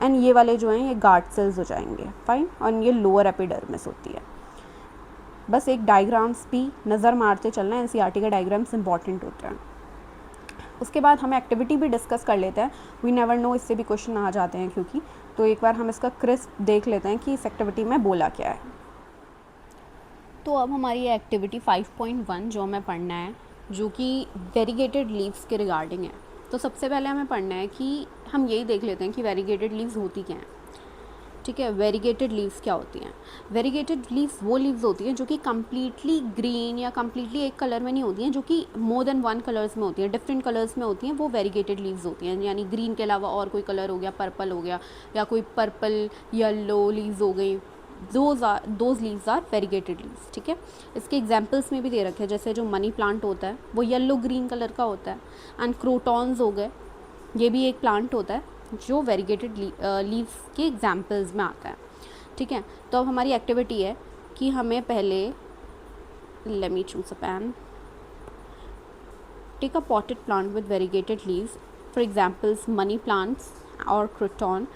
एंड ये वाले जो हैं ये गार्ड सेल्स हो जाएंगे। फाइन, और ये लोअर एपिडर्मिस होती है। बस एक डायग्राम्स भी नज़र मारते चलना, एनसीईआरटी के डायग्राम्स इंपॉर्टेंट होते हैं। उसके बाद हम एक्टिविटी भी डिस्कस कर लेते हैं, वी नेवर नो, इससे भी क्वेश्चन आ जाते हैं क्योंकि। तो एक बार हम इसका क्रिस्प देख लेते हैं कि इस एक्टिविटी में बोला क्या है। तो अब हमारी एक्टिविटी 5.1 जो हमें पढ़ना है, जो कि वेरीगेटेड लीव्स के रिगार्डिंग है। तो सबसे पहले हमें पढ़ना है कि हम यही देख लेते हैं कि वेरीगेटेड लीव्स होती क्या हैं। ठीक है, वेरीगेटेड लीव्स क्या होती हैं? वेरीगेटेड लीव्स वो लीव्स होती हैं जो कि कम्प्लीटली ग्रीन या कम्प्लीटली एक कलर में नहीं होती हैं, जो कि मोर देन वन कलर्स में होती हैं, डिफरेंट कलर्स में होती हैं, वो वेरीगेटेड लीव्स होती हैं। यानी ग्रीन के अलावा और कोई कलर हो गया, पर्पल हो गया, या कोई पर्पल येलो लीव्स हो गई, those leaves are variegated leaves. ठीक है, इसके एग्जाम्पल्स में भी दे रखे हैं, जैसे जो मनी प्लांट होता है वो येलो ग्रीन कलर का होता है, एंड क्रोटॉन्स हो गए, ये भी एक प्लांट होता है जो वेरीगेटेड लीव्स के एग्जाम्पल्स में आता है। ठीक है, तो अब हमारी एक्टिविटी है कि हमें पहले, let me choose a pen, take a potted plant with variegated leaves, for examples money plants और क्रोटॉन।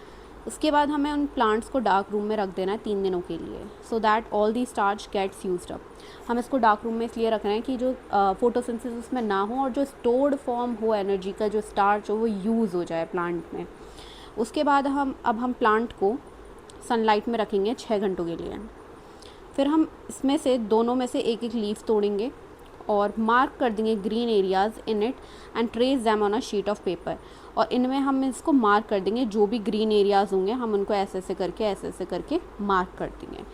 उसके बाद हमें उन प्लांट्स को डार्क रूम में रख देना है 3 दिनों के लिए, so that all the starch gets used up. हम इसको डार्क रूम में इसलिए रख रहे हैं कि जो फोटोसिंथेसिस उसमें ना हो और जो स्टोर्ड फॉर्म हो एनर्जी का, जो स्टार्च हो, वो यूज़ हो जाए प्लांट में। उसके बाद हम प्लांट को सनलाइट में रखेंगे 6 घंटों के लिए। फिर हम इसमें से दोनों में से एक एक लीफ तोड़ेंगे और मार्क कर देंगे green areas in it and trace them on a sheet of paper. और इनमें हम इसको मार्क कर देंगे, जो भी ग्रीन एरियाज़ होंगे हम उनको ऐसे ऐसे करके मार्क कर देंगे।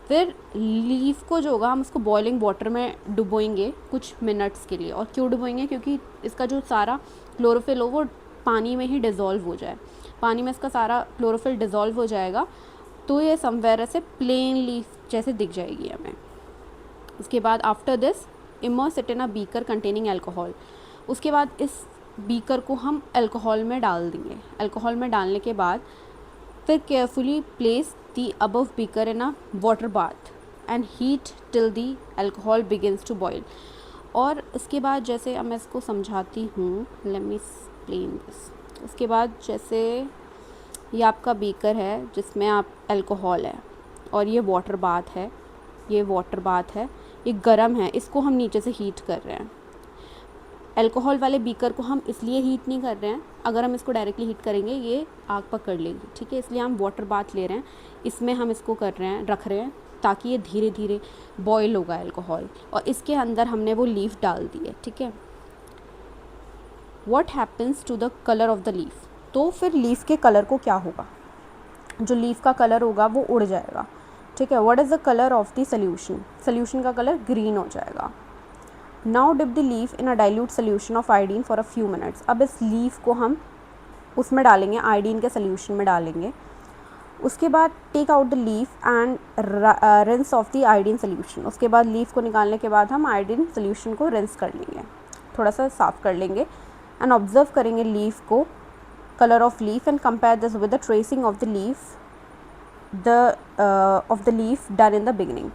फिर लीफ को जो होगा हम उसको बॉइलिंग वाटर में डुबोएंगे कुछ मिनट्स के लिए। और क्यों डुबोएंगे? क्योंकि इसका जो सारा क्लोरोफिल हो वो पानी में ही डिज़ोल्व हो जाए, पानी में इसका सारा क्लोरोफिल डिज़ोल्व हो जाएगा, तो ये समवेयर ऐसे प्लेन लीफ जैसे दिख जाएगी हमें। उसके बाद after this immerse it in a beaker containing alcohol. उसके बाद इस बीकर को हम अल्कोहल में डाल देंगे। अल्कोहल में डालने के बाद फिर carefully place the above beaker in a water bath and heat till the alcohol begins to boil. और इसके बाद जैसे अब मैं इसको समझाती हूँ, लेट मी एक्सप्लेन दिस। उसके बाद जैसे ये आपका बीकर है जिसमें आप अल्कोहल है और ये वाटर बाथ है, ये वाटर बाथ है, ये गर्म है, इसको हम नीचे से हीट कर रहे हैं। अल्कोहल वाले बीकर को हम इसलिए हीट नहीं कर रहे हैं, अगर हम इसको डायरेक्टली हीट करेंगे ये आग पकड़ लेगी, ठीक है। इसलिए हम वाटर बाथ ले रहे हैं, इसमें हम इसको कर रहे हैं, रख रहे हैं, ताकि ये धीरे धीरे बॉयल होगा अल्कोहल, और इसके अंदर हमने वो लीफ डाल दी है, ठीक है। What happens to the colour of the leaf? तो फिर लीफ के कलर को क्या होगा? जो लीफ का कलर होगा वो उड़ जाएगा, ठीक है। What is the colour of the solution? Solution का कलर ग्रीन हो जाएगा। Now dip the leaf in a dilute solution of iodine for a few minutes. अब इस लीफ को हम उसमें डालेंगे, आयोडीन के सोल्यूशन में डालेंगे। उसके बाद take out the leaf and rinse off the iodine solution. उसके बाद लीफ को निकालने के बाद हम आयोडीन सोल्यूशन को रिंस कर लेंगे, थोड़ा सा साफ़ कर लेंगे, एंड ऑब्जर्व करेंगे लीफ को, colour of leaf, and compare this with the tracing of the leaf done in the beginning.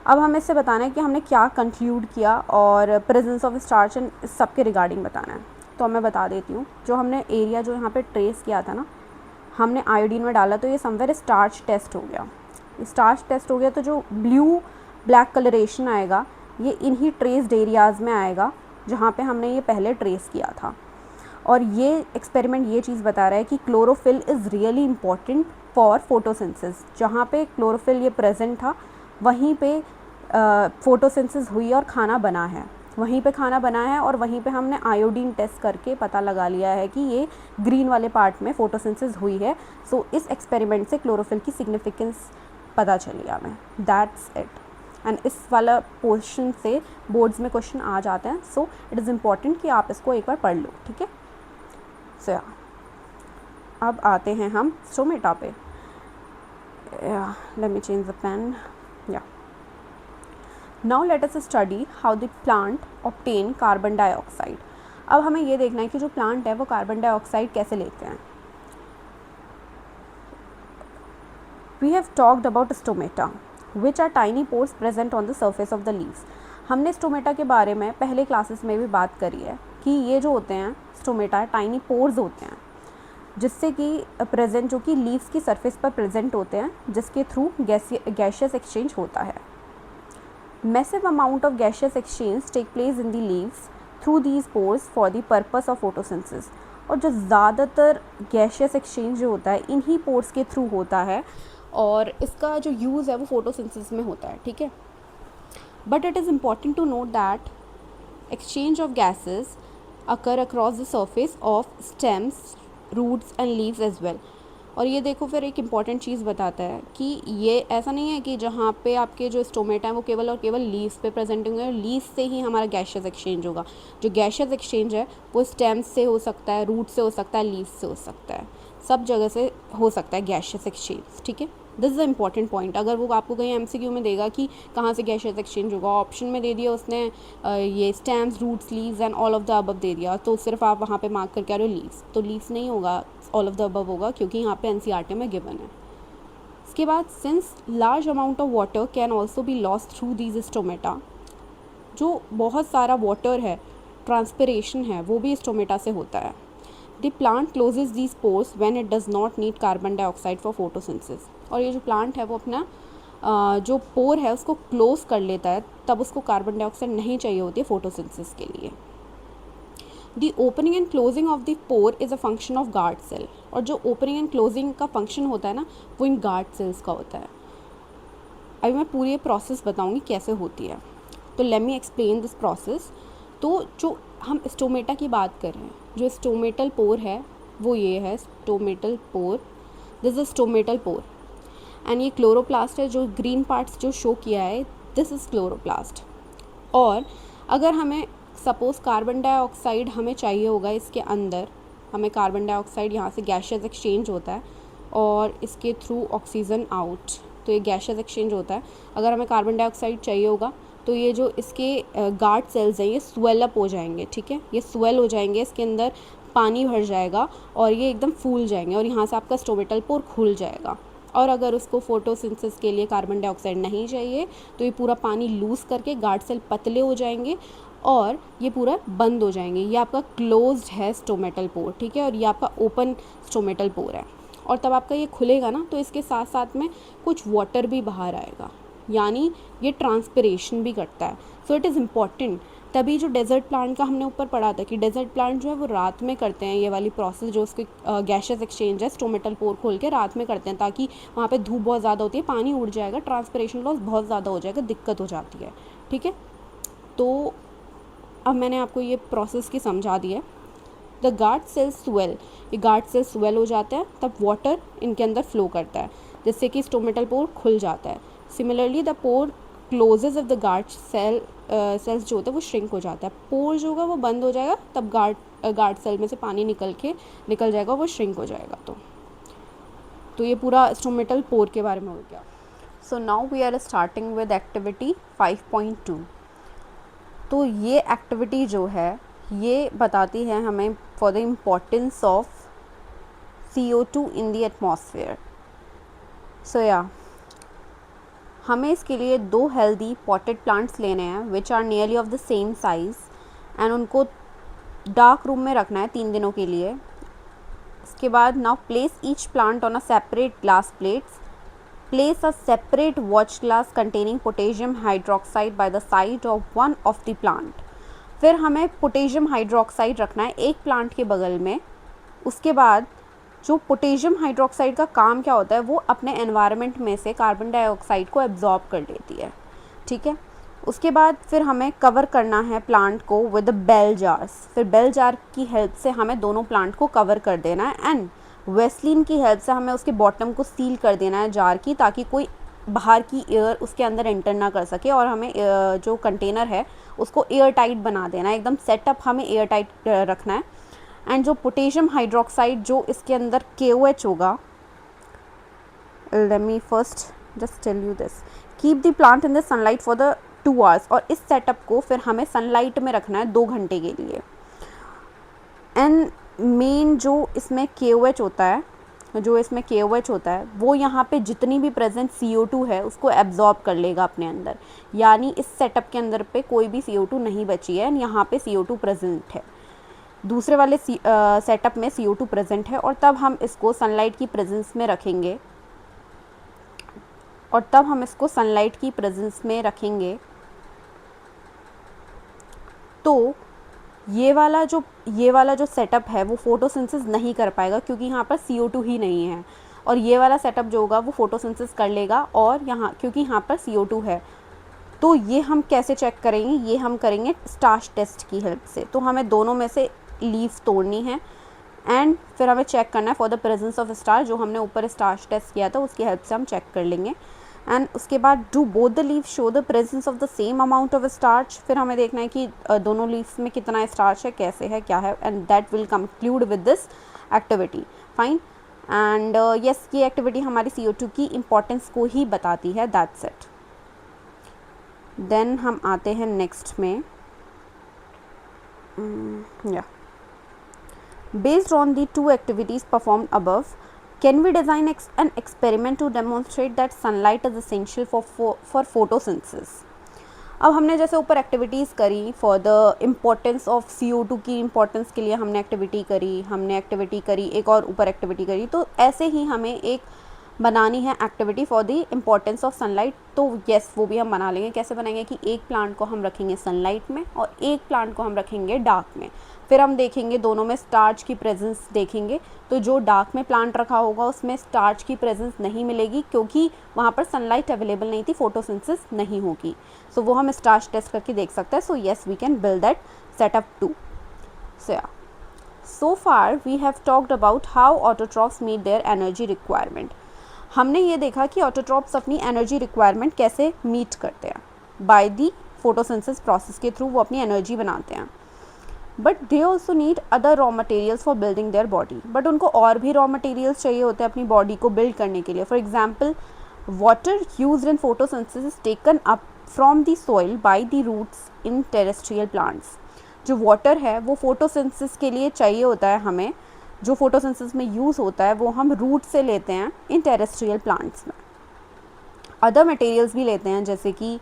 अब हमें इससे बताना है कि हमने क्या कंक्लूड किया और प्रेजेंस ऑफ स्टार्च एंड इस सब के रिगार्डिंग बताना है। तो मैं बता देती हूँ, जो हमने एरिया जो यहाँ पे ट्रेस किया था ना, हमने आयोडीन में डाला तो ये समवेयर स्टार्च टेस्ट हो गया। स्टार्च टेस्ट हो गया तो जो ब्लू ब्लैक कलरेशन आएगा ये इन्हीं ट्रेस्ड एरियाज़ में आएगा जहाँ पे हमने ये पहले ट्रेस किया था। और ये एक्सपेरिमेंट ये चीज़ बता रहा है कि chlorophyll is really important for photosynthesis. जहाँ पे क्लोरोफिल ये प्रेजेंट था वहीं पे फोटोसिंथेसिस हुई और खाना बना है, वहीं पे खाना बना है, और वहीं पे हमने आयोडीन टेस्ट करके पता लगा लिया है कि ये ग्रीन वाले पार्ट में फोटोसिंथेसिस हुई है। सो इस एक्सपेरिमेंट से क्लोरोफिल की सिग्निफिकेंस पता चली हमें। That's it. एंड इस वाला पोर्शन से बोर्ड्स में क्वेश्चन आ जाते हैं, सो इट इज़ इम्पॉर्टेंट कि आप इसको एक बार पढ़ लो, ठीक है। सो अब आते हैं हम स्टोमेटा पे। Let me change the pen. Yeah now let us study how the plant obtain carbon dioxide. अब हमें ये देखना है कि जो प्लांट है वो कार्बन डाइऑक्साइड कैसे लेते हैं। We have talked about stomata which are tiny pores present on the surface of the leaves. हमने स्टोमेटा के बारे में पहले क्लासेस में भी बात करी है कि ये जो होते हैं स्टोमेटा टाइनी पोर्स होते हैं, जिससे कि प्रेजेंट जो कि लीव्स की सरफेस पर प्रेजेंट होते हैं, जिसके थ्रू गैशियस एक्सचेंज होता है। Massive amount of gaseous exchange take place in the leaves through these pores for the purpose of photosynthesis. और जो ज़्यादातर गैशियस एक्सचेंज जो होता है इन्हीं पोर्स के थ्रू होता है, और इसका जो यूज़ है वो फोटोसिंथेसिस में होता है, ठीक है। But it is important to note that exchange of gases occur across the surface of stems, roots and leaves as well। और ये देखो फिर एक इम्पॉर्टेंट चीज़ बताता है कि ये ऐसा नहीं है कि जहाँ पे आपके जो स्टोमेटा है वो केवल और केवल लीव्स पे प्रेजेंट होंगे और लीव्स से ही हमारा गैशियस एक्सचेंज होगा। जो गैशियस एक्सचेंज है वो स्टेम्स से हो सकता है, रूट से हो सकता है, लीव्स से हो सकता है, सब जगह से हो सकता है गैशियस एक्सचेंज, ठीक है। This is the important point. अगर वो आपको कहीं एमसीक्यू में देगा कि कहाँ से गैशियस एक्सचेंज होगा, ऑप्शन में दे दिया उसने ये stems, roots, leaves and all of the above दे दिया, तो सिर्फ आप वहाँ पे मार्क करके आ रहे हो लीव्स, तो लीव्स नहीं होगा, ऑल ऑफ द अबव होगा, क्योंकि यहाँ पे एनसीईआरटी में गिवन है। इसके बाद since large amount of water can also be lost through these stomata, जो बहुत सारा वाटर है, ट्रांसपिरेशन है, वो भी स्टोमेटा से होता है। The plant closes these pores when it does not need carbon dioxide for photosynthesis. और ये जो प्लांट है वो अपना जो पोर है उसको क्लोज कर लेता है, तब उसको कार्बन डाइऑक्साइड नहीं चाहिए होती है फोटोसिंथेसिस के लिए। The opening and closing of the pore is a function of guard cell. और जो ओपनिंग एंड क्लोजिंग का फंक्शन होता है ना, वो इन गार्ड सेल्स का होता है। अभी मैं पूरी ये प्रोसेस बताऊँगी कैसे होती है, तो let me explain this process. तो जो हम स्टोमेटा की बात कर रहे हैं, जो स्टोमेटल पोर है वो ये है stomatal pore, this is stomatal pore. And ये क्लोरोप्लास्ट है, जो ग्रीन पार्ट्स जो शो किया है, दिस इज़ क्लोरोप्लास्ट। और अगर हमें सपोज़ कार्बन डाइऑक्साइड हमें चाहिए होगा इसके अंदर, हमें कार्बन डाइऑक्साइड यहाँ से गैशियस एक्सचेंज होता है और इसके थ्रू ऑक्सीजन आउट, तो ये गैशियस एक्सचेंज होता है। अगर हमें कार्बन डाइऑक्साइड चाहिए होगा तो ये जो इसके गार्ड सेल्स हैं ये स्वेल अप हो जाएंगे, ठीक है, ये स्वेल हो जाएंगे, इसके अंदर पानी भर जाएगा और ये एकदम फूल जाएंगे और यहाँ से आपका स्टोमेटल पोर खुल जाएगा। और अगर उसको फोटोसिंथेसिस के लिए कार्बन डाइऑक्साइड नहीं चाहिए तो ये पूरा पानी लूज़ करके गार्ड सेल पतले हो जाएंगे और ये पूरा बंद हो जाएंगे। ये आपका क्लोज्ड है स्टोमेटल पोर, ठीक है, और ये आपका ओपन स्टोमेटल पोर है। और तब आपका ये खुलेगा ना तो इसके साथ साथ में कुछ वाटर भी बाहर आएगा, यानी ये ट्रांसपिरेशन भी करता है। So it is important. तभी जो डेजर्ट प्लांट का हमने ऊपर पढ़ा था कि डेजर्ट प्लांट जो है वो रात में करते हैं, ये वाली प्रोसेस जो उसके गैशियस एक्सचेंज है स्टोमेटल पोर खोल के रात में करते हैं, ताकि वहाँ पे धूप बहुत ज़्यादा होती है, पानी उड़ जाएगा, ट्रांसपिरेशन लॉस बहुत ज़्यादा हो जाएगा, दिक्कत हो जाती है, ठीक है। तो अब मैंने आपको ये प्रोसेस की समझा दी है। द गार्ड सेल्स स्वेल, ये गार्ड सेल्स स्वेल हो जाते हैं, तब वाटर इनके अंदर फ्लो करता है जिससे कि स्टोमेटल पोर खुल जाता है। Similarly the pore closes off the guard cells जो होता है वो श्रिंक हो जाता है। पोर जो होगा वो बंद हो जाएगा, तब गार्ड सेल में से पानी निकल जाएगा, वो श्रिंक हो जाएगा। तो ये पूरा स्टोमेटल पोर के बारे में हो गया। So now we are starting with activity 5.2। तो ये एक्टिविटी जो है ये बताती है हमें for the importance of CO2 in the atmosphere. So yeah हमें इसके लिए 2 हेल्दी पॉटेड प्लांट्स लेने हैं which are nearly of the same size and उनको डार्क रूम में रखना है 3 दिनों के लिए। इसके बाद now place each plant on a separate glass plates, place a separate watch glass containing potassium hydroxide by the side of one of the plant. फिर हमें पोटेशियम हाइड्रोक्साइड रखना है एक प्लांट के बगल में। उसके बाद जो पोटेशियम हाइड्रोक्साइड का काम क्या होता है, वो अपने एनवायरनमेंट में से कार्बन डाइऑक्साइड को एब्जॉर्ब कर लेती है, ठीक है। उसके बाद फिर हमें कवर करना है प्लांट को विद बेल जार्स। फिर बेल जार की हेल्प से हमें दोनों प्लांट को कवर कर देना है एंड वेस्लिन की हेल्प से हमें उसके बॉटम को सील कर देना है जार की, ताकि कोई बाहर की एयर उसके अंदर एंटर ना कर सके। और हमें जो कंटेनर है उसको एयर टाइट बना देना है, एकदम सेटअप हमें एयर टाइट रखना है। एंड जो पोटेशियम हाइड्रोक्साइड जो इसके अंदर KOH होगा, let me first just tell you this, keep the plant in the sunlight for the 2 hours. और इस सेटअप को फिर हमें सनलाइट में रखना है 2 घंटे के लिए। एंड मेन जो इसमें KOH होता है, वो यहाँ पे जितनी भी प्रेजेंट CO2 है उसको एब्जॉर्ब कर लेगा अपने अंदर, यानी इस सेटअप के अंदर पे कोई भी CO2 नहीं बची है, यहाँ पे CO2 प्रेजेंट है। दूसरे वाले सेटअप में CO2 प्रेजेंट है और तब हम इसको सनलाइट की प्रेजेंस में रखेंगे तो ये वाला जो सेटअप है वो फोटोसिंथेसिस नहीं कर पाएगा, क्योंकि यहाँ पर CO2 ही नहीं है। और ये वाला सेटअप जो होगा वो फोटोसिंथेसिस कर लेगा, और क्योंकि यहाँ पर CO2 है। तो ये हम कैसे चेक करेंगे, ये हम करेंगे स्टार्च टेस्ट की हेल्प से। तो हमें दोनों में से लीव्स तोड़नी है एंड फिर हमें चेक करना है for the presence of starch. जो हमने ऊपर स्टार्च टेस्ट किया था उसकी हेल्प से हम चेक कर लेंगे। एंड उसके बाद do both the leaves show the presence of the same amount of starch. फिर हमें देखना है कि दोनों लीव्स में कितना स्टार्च है, कैसे है, क्या है, and that will conclude with this activity. Fine. And yes, ये एक्टिविटी हमारी CO2 की इम्पोर्टेंस को ही बताती है, दैट्स इट। देन हम आते हैं नेक्स्ट में। Based on the 2 activities performed above, can we design an experiment to demonstrate that sunlight is essential for photosynthesis? अब हमने जैसे ऊपर एक्टिविटीज़ करी for the importance of CO2 की इम्पोर्टेंस के लिए हमने एक्टिविटी करी, एक और ऊपर एक्टिविटी करी, तो ऐसे ही हमें एक बनानी है activity for the importance of sunlight. तो येस, वो भी हम बना लेंगे। कैसे बनाएंगे कि एक प्लांट को हम रखेंगे सनलाइट में और एक प्लांट को हम रखेंगे डार्क में। फिर हम देखेंगे दोनों में स्टार्च की प्रेजेंस देखेंगे, तो जो डार्क में प्लांट रखा होगा उसमें स्टार्च की प्रेजेंस नहीं मिलेगी, क्योंकि वहाँ पर सनलाइट अवेलेबल नहीं थी, फोटोसिंथेसिस नहीं होगी। सो वो हम स्टार्च टेस्ट करके देख सकते हैं। So yes, we can build that setup too. So far we have talked about how autotrophs meet their energy requirement. हमने ये देखा कि ऑटोट्रॉप्स अपनी एनर्जी रिक्वायरमेंट कैसे मीट करते हैं। बाय दी फोटोसिंथेसिस प्रोसेस के थ्रू वो अपनी एनर्जी बनाते हैं। But they also need other raw materials for building their body. But उनको और भी रॉ मटेरियल्स चाहिए होते हैं अपनी बॉडी को बिल्ड करने के लिए। For example, water used in photosynthesis taken up from the soil by the roots in terrestrial plants. जो वाटर है वो फोटोसिंथेसिस के लिए चाहिए होता है हमें, जो फोटोसिंथेसिस में यूज़ होता है वो हम रूट से लेते हैं इन टेरेस्ट्रियल प्लांट्स में। अदर मटेरियल्स भी लेते हैं जैसे कि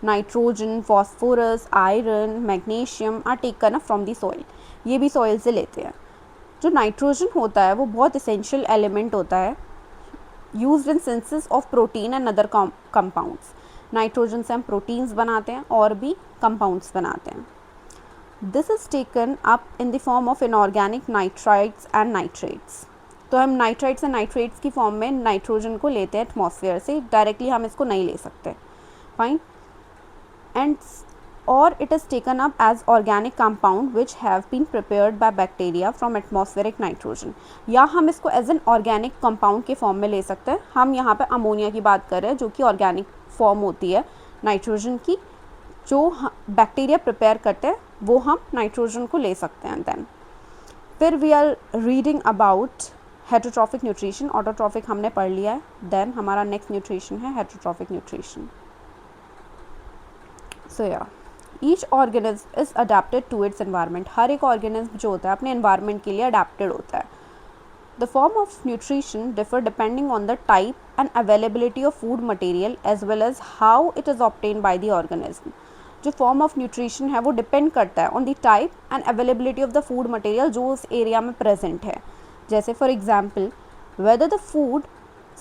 nitrogen, phosphorus, iron, magnesium are taken up from the soil. ये भी सॉइल से लेते हैं। जो नाइट्रोजन होता है वो बहुत एसेंशियल एलिमेंट होता है used in synthesis of protein and other compounds. Nitrogen से हम प्रोटीन्स बनाते हैं और भी कंपाउंड्स बनाते हैं। This is taken up in the form of inorganic nitrites and nitrates. तो हम नाइट्राइट्स एंड नाइट्रेट्स की फॉर्म में नाइट्रोजन को लेते हैं एटमॉस्फेयर से, डायरेक्टली हम इसको नहीं ले सकते। फाइन। एंड और it is taken up as organic compound which have been prepared by bacteria from atmospheric nitrogen। या हम इसको एज एन ऑर्गेनिक कंपाउंड के फॉर्म में ले सकते हैं। हम यहाँ पे अमोनिया की बात कर रहे हैं जो कि ऑर्गेनिक फॉर्म होती है नाइट्रोजन की, जो बैक्टीरिया प्रिपेयर करते हैं वो हम नाइट्रोजन को ले सकते हैं। देन फिर we are reading about heterotrophic nutrition. Autotrophic हमने पढ़ लिया है। देन हमारा नेक्स्ट न्यूट्रिशन है heterotrophic nutrition. So yeah each organism is adapted to its environment. हर एक ऑर्गेनिज्म जो होता है अपने एनवायरनमेंट के लिए अडेप्टेड होता है। The form of nutrition differ depending on the type and availability of food material as well as how it is obtain by the organism. जो फॉर्म ऑफ न्यूट्रिशन है वो डिपेंड करता है on the type and availability of the food material जो उस area में present है। जैसे for example, whether the food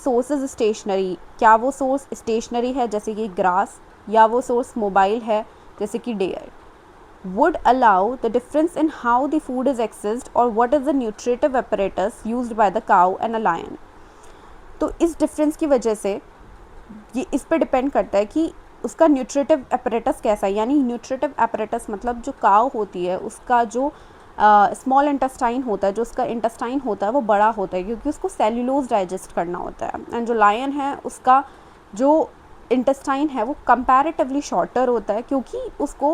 source is stationary, क्या वो सोर्स स्टेशनरी है जैसे कि ग्रास, या वो सोर्स मोबाइल है जैसे कि deer. Would allow the difference in how the food is accessed और what is the nutritive apparatus used by the cow and a lion. तो इस डिफरेंस की वजह से ये इस पर डिपेंड करता है कि उसका न्यूट्रिटिव एपरेटस कैसा है। यानी न्यूट्रिटिव एपरेटस मतलब जो काउ होती है उसका जो स्मॉल इंटेस्टाइन होता है, जो उसका इंटेस्टाइन होता है वो बड़ा होता है क्योंकि उसको सेल्यूलोज डाइजेस्ट करना होता है। एंड जो लायन है उसका जो इंटेस्टाइन है वो कंपैरेटिवली शॉर्टर होता है क्योंकि उसको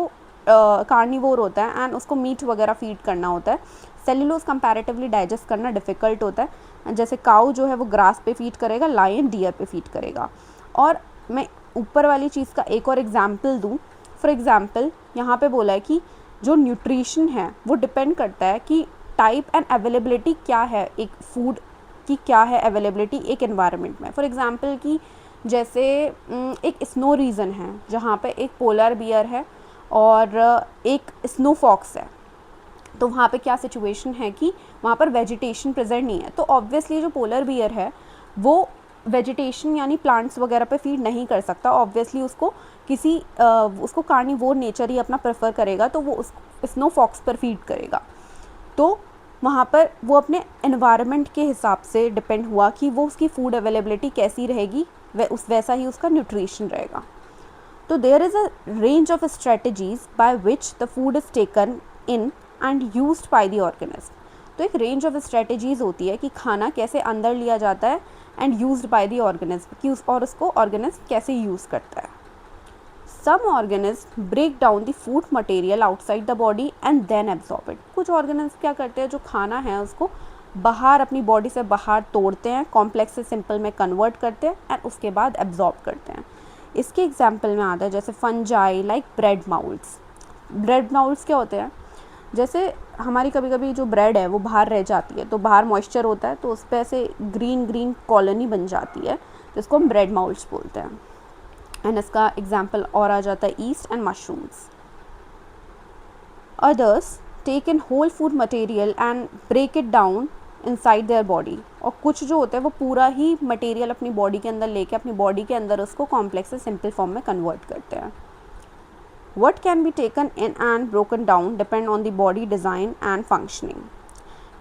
कार्निवोर होता है एंड उसको मीट वगैरह फीड करना होता है। सेल्यूलोज कंपैरेटिवली डाइजेस्ट करना डिफ़िकल्ट होता है। जैसे काउ जो है वो ग्रास पे फीड करेगा, लायन डियर पे फीड करेगा। और मैं ऊपर वाली चीज़ का एक और एग्जाम्पल दूँ। फॉर एग्ज़ाम्पल यहाँ पे बोला है कि जो न्यूट्रिशन है वो डिपेंड करता है कि टाइप एंड अवेलेबिलिटी क्या है, एक फूड की क्या है अवेलेबिलिटी एक एनवायरनमेंट में। फॉर एग्ज़ाम्पल कि जैसे एक स्नो रीजन है जहाँ पे एक पोलर बियर है और एक स्नो फॉक्स है, तो वहाँ पे क्या सिचुएशन है कि वहाँ पर वेजिटेशन प्रेजेंट नहीं है। तो ऑब्वियसली जो पोलर बियर है वो वेजिटेशन यानी प्लांट्स वगैरह पे फीड नहीं कर सकता। ऑब्वियसली उसको किसी उसको कार्निवोर नेचर ही अपना प्रेफर करेगा, तो वो उस स्नो फॉक्स पर फीड करेगा। तो वहाँ पर वो अपने एनवायरनमेंट के हिसाब से डिपेंड हुआ कि वो उसकी फूड अवेलेबिलिटी कैसी रहेगी, वैसा ही उसका न्यूट्रिशन रहेगा। तो there is a range of strategies by which the food is taken in and used by the organism. तो एक रेंज ऑफ स्ट्रेटजीज होती है कि खाना कैसे अंदर लिया जाता है and used by the organism कि और उसको ऑर्गेनिज्म कैसे यूज़ करता है। Some organism break down the food material outside the body and then absorb it. कुछ ऑर्गेनिज्म क्या करते हैं, जो खाना है उसको बाहर अपनी बॉडी से बाहर तोड़ते हैं, कॉम्प्लेक्स से सिंपल में कन्वर्ट करते हैं एंड उसके बाद एब्जॉर्ब करते हैं। इसके एग्जाम्पल में आता है जैसे फंजाई लाइक ब्रेड माउल्स। ब्रेड माउल्स क्या होते हैं, जैसे हमारी कभी कभी जो ब्रेड है वो बाहर रह जाती है, तो बाहर मॉइस्चर होता है तो उस पर ऐसे ग्रीन ग्रीन कॉलोनी बन जाती है, जिसको हम ब्रेड माउल्स बोलते हैं। एंड इसका एग्जाम्पल और आ जाता है yeast and mushrooms. Others take in whole food material and break it down inside their body. और कुछ जो होते हैं वो पूरा ही मटेरियल अपनी बॉडी के अंदर लेके अपनी बॉडी के अंदर उसको कॉम्प्लेक्स से सिंपल फॉर्म में कन्वर्ट करते हैं। What can be taken in and broken down depend on the body design and functioning।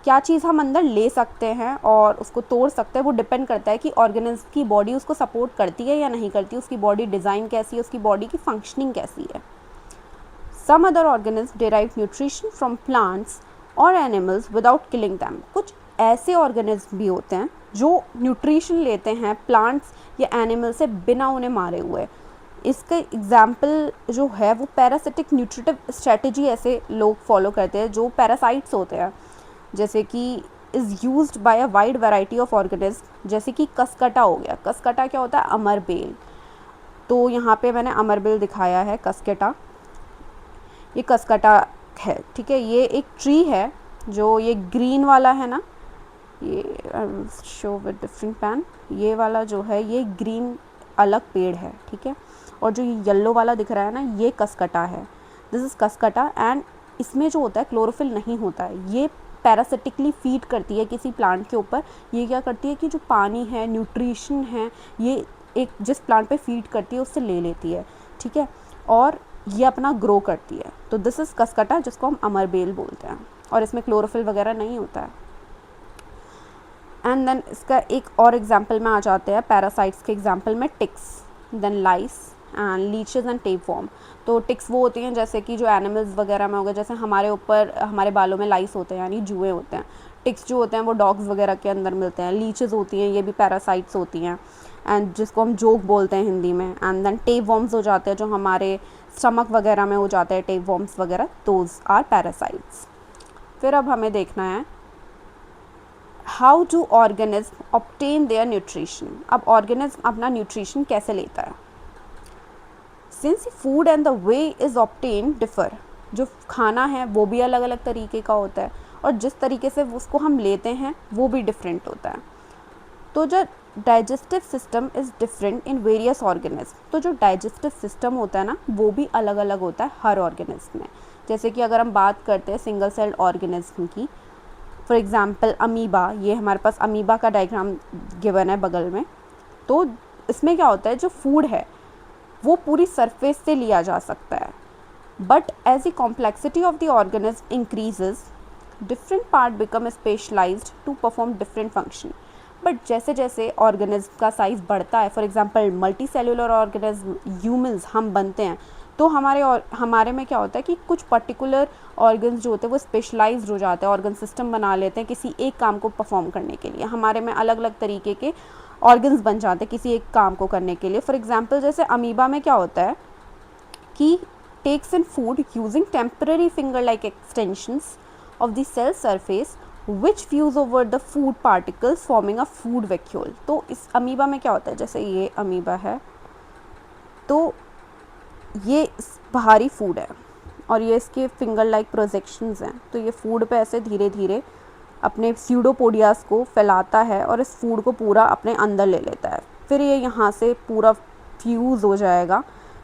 क्या चीज़ हम अंदर ले सकते हैं और उसको तोड़ सकते हैं वो डिपेंड करता है कि ऑर्गेनिज्म की बॉडी उसको सपोर्ट करती है या नहीं करती, उसकी बॉडी डिज़ाइन कैसी है, उसकी बॉडी की फंक्शनिंग कैसी है। Some other organisms derive nutrition from plants or animals without killing them। कुछ ऐसे ऑर्गेनिज्म भी होते हैं जो न्यूट्रिशन लेते हैं प्लांट्स या एनिमल से बिना उन्हें मारे हुए। इसका एग्जाम्पल जो है वो पैरासिटिक न्यूट्रिटिव स्ट्रेटजी ऐसे लोग फॉलो करते हैं जो पैरासाइट्स होते हैं, जैसे कि is used by a wide variety of organism, जैसे कि कसकटा हो गया। कसकटा क्या होता है? अमरबेल। तो यहाँ पे मैंने अमरबेल दिखाया है, कसकटा, ये कसकटा है, ठीक है। ये एक ट्री है, जो ये ग्रीन वाला है ना, ये शो विद डिफरेंट पैन, ये वाला जो है ये ग्रीन अलग पेड़ है, ठीक है। और जो ये येलो वाला दिख रहा है ना, ये कसकटा है, दिस इज़ कसकटा। एंड इसमें जो होता है क्लोरोफिल नहीं होता है, ये पैरासिटिकली फीड करती है किसी प्लांट के ऊपर। ये क्या करती है कि जो पानी है, न्यूट्रिशन है, ये एक जिस प्लांट पे फीड करती है उससे ले लेती है, ठीक है, और ये अपना ग्रो करती है। तो दिस इज़ कसकटा, जिसको हम अमरबेल बोलते हैं, और इसमें क्लोरोफिल वगैरह नहीं होता है। एंड देन इसका एक और एग्जाम्पल में आ जाते हैं पैरासाइट्स के एग्जाम्पल में, ticks, then lice and leeches and tapeworm. तो टिक्स वो होती हैं जैसे कि जो एनिमल्स वगैरह में हो गए, जैसे हमारे ऊपर हमारे बालों में लाइस होते हैं यानी जुए होते हैं। टिक्स जो होते हैं वो डॉग्स वगैरह के अंदर मिलते हैं। लीचेस होती हैं, ये भी पैरासाइट्स होती हैं, एंड जिसको हम जोक बोलते हैं हिंदी में। एंड देन टेपवॉर्म्स हो जाते हैं जो हमारे स्टमक वगैरह में हो जाते हैं, टेपवॉर्म्स वगैरह, दोज आर पैरासाइट्स। फिर अब हमें देखना है how do organism obtain their nutrition. अब ऑर्गेनिज्म अपना न्यूट्रिशन कैसे लेता है? Since food and the way is obtain differ, जो खाना है वो भी अलग अलग तरीके का होता है, और जिस तरीके से उसको हम लेते हैं वो भी डिफरेंट होता है। तो जो digestive system is different in various organism, तो जो डाइजेस्टिव सिस्टम होता है ना वो भी अलग अलग होता है हर ऑर्गेनिज्म में। जैसे कि अगर हम बात करते हैं सिंगल सेल्ड ऑर्गेनिज्म की, फॉर एग्जांपल अमीबा, ये हमारे पास अमीबा का डायग्राम गिवन है बगल में। तो इसमें क्या होता है, जो फूड है वो पूरी सरफेस से लिया जा सकता है, but as the complexity of the organism increases, different part become specialised to perform different function. बट जैसे जैसे ऑर्गेनिज्म का साइज़ बढ़ता है, for example multi cellular organism humans हम बनते हैं, तो हमारे में क्या होता है कि कुछ पर्टिकुलर ऑर्गन्स जो होते हैं वो स्पेशलाइज्ड हो जाते हैं, ऑर्गन सिस्टम बना लेते हैं किसी एक काम को परफॉर्म करने के लिए। हमारे में अलग अलग तरीके के ऑर्गन्स बन जाते हैं किसी एक काम को करने के लिए। फॉर एग्जांपल जैसे अमीबा में क्या होता है कि takes in food using temporary finger like extensions of the cell surface which fuse over the food particles forming a food vacuole. तो इस अमीबा में क्या होता है, जैसे ये अमीबा है, तो ये बाहरी फूड है और ये इसके फिंगर लाइक प्रोजेक्शंस हैं, तो ये फूड पे ऐसे धीरे धीरे अपने स्यूडोपोडियास को फैलाता है और इस फूड को पूरा अपने अंदर ले लेता है। फिर ये यहाँ से पूरा फ्यूज़ हो जाएगा,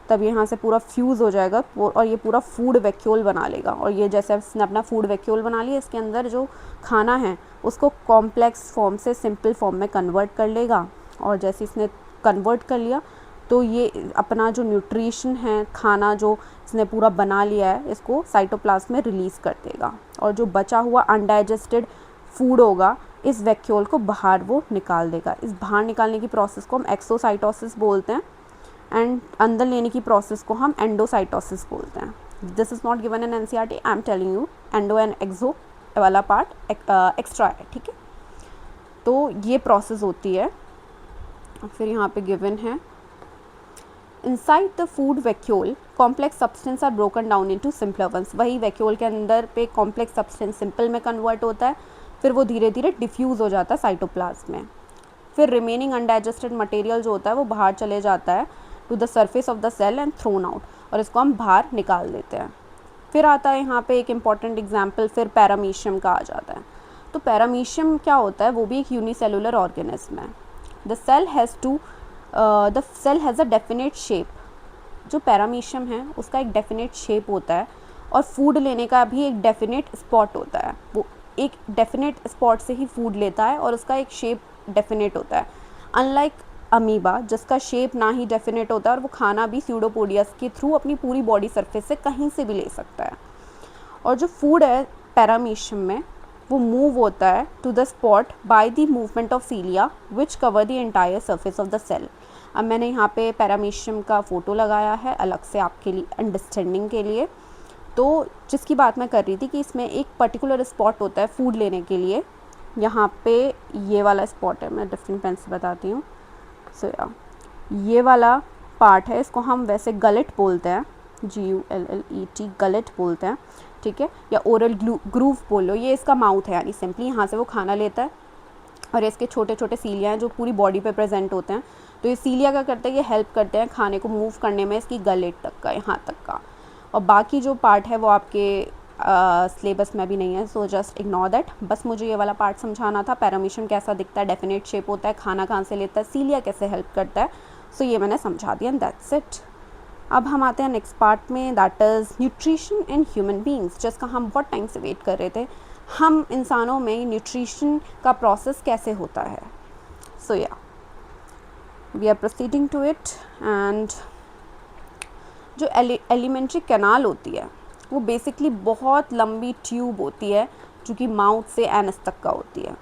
तब यहाँ से पूरा फ्यूज़ हो जाएगा और ये पूरा फूड वैक्यूल बना लेगा। और ये जैसे इसने अपना फूड वैक्यूल बना लिया, इसके अंदर जो खाना है उसको कॉम्प्लेक्स फॉर्म से सिंपल फॉर्म में कन्वर्ट कर लेगा, और जैसे इसने कन्वर्ट कर लिया तो ये अपना जो न्यूट्रिशन है, खाना जो इसने पूरा बना लिया है, इसको साइटोप्लाज्म में रिलीज़ कर देगा, और जो बचा हुआ अनडाइजेस्टेड फूड होगा इस वैक्यूल को बाहर वो निकाल देगा। इस बाहर निकालने की प्रोसेस को हम एक्सोसाइटोसिस बोलते हैं, एंड अंदर लेने की प्रोसेस को हम एंडोसाइटोसिस बोलते हैं। This is not given in NCERT, I am telling you, endo and exo वाला पार्ट एक्स्ट्रा है, ठीक है। तो ये प्रोसेस होती है। फिर यहाँ पे गिवन है Inside the food vacuole, complex substance are broken down into simpler ones। वही वैक्यूल के अंदर पे complex substance सिंपल में कन्वर्ट होता है, फिर वो धीरे धीरे डिफ्यूज़ हो जाता है साइटोप्लाज्म में। फिर रिमेनिंग अनडाइजेस्टेड मटेरियल जो होता है वो बाहर चले जाता है to the surface of the cell and thrown out, और इसको हम बाहर निकाल देते हैं। फिर आता है यहाँ पे एक इम्पॉर्टेंट एग्जाम्पल, फिर पैरामीशियम का आ जाता है। तो पैरामीशियम क्या होता है, वो भी एक यूनिसेलुलर ऑर्गेनिज्म है। The cell has a definite shape. जो पैरामीशियम है उसका एक डेफिनेट शेप होता है, और फूड लेने का भी एक डेफिनेट स्पॉट होता है। वो एक डेफिनेट स्पॉट से ही फूड लेता है और उसका एक शेप डेफिनेट होता है, अनलाइक अमीबा जिसका शेप ना ही डेफिनेट होता है और वो खाना भी स्यूडोपोडियस के थ्रू अपनी पूरी बॉडी सरफेस से कहीं से भी ले सकता है। और जो फूड है पैरामीशियम में वो मूव होता है to the spot by the movement of cilia which cover the entire surface of the cell. अब मैंने यहाँ पे पैरामीशियम का फ़ोटो लगाया है अलग से आपके लिए अंडरस्टैंडिंग के लिए। तो जिसकी बात मैं कर रही थी कि इसमें एक पर्टिकुलर स्पॉट होता है फूड लेने के लिए, यहाँ पे ये वाला स्पॉट है, मैं डिफरेंट पेन से बताती हूँ। सो ये वाला पार्ट है, इसको हम वैसे गलेट बोलते हैं, GULLET गलेट बोलते हैं, ठीक है, या ओरल ग्रूव बोलो। ये इसका माउथ है, यानी सिंपली यहाँ से वो खाना लेता है और इसके छोटे छोटे सीलिया हैं जो पूरी बॉडी पे प्रेजेंट होते हैं। तो ये सीलिया क्या करते हैं, ये हेल्प करते हैं खाने को मूव करने में, इसकी गलेट तक का, यहाँ तक का। और बाकी जो पार्ट है वो आपके सिलेबस में भी नहीं है, सो जस्ट इग्नोर दैट। बस मुझे ये वाला पार्ट समझाना था, पैरामीशियम कैसा दिखता है, डेफिनेट शेप होता है, खाना कहाँ से लेता है, सीलिया कैसे हेल्प करता है। सो ये मैंने समझा दिया, एंड दैट्स इट। अब हम आते हैं नेक्स्ट पार्ट में, that is nutrition in human beings, जिसका हम बहुत टाइम से वेट कर रहे थे। हम इंसानों में न्यूट्रिशन का प्रोसेस कैसे होता है। So yeah we are proceeding to it. And जो एलिमेंट्री कैनाल होती है वो बेसिकली बहुत लंबी ट्यूब होती है जो कि माउथ से एनस तक का होती है।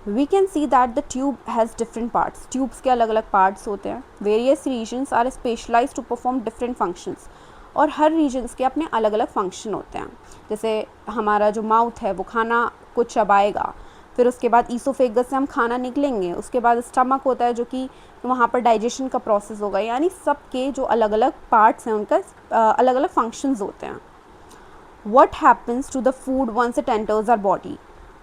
We can see that the tube has different parts, tubes के अलग अलग पार्ट्स होते हैं। Various regions are specialise to perform different functions, और हर रीजन्स के अपने अलग अलग फंक्शन होते हैं। जैसे हमारा जो माउथ है वो खाना को चबाएगा, फिर उसके बाद ईसोफेगस से हम खाना निकलेंगे, उसके बाद स्टमक होता है जो कि वहाँ पर डाइजेशन का प्रोसेस होगा। यानी सबके जो अलग अलग पार्ट्स हैं उनका अलग अलग फंक्शंस होते हैं। What happens to the food once it enters our body?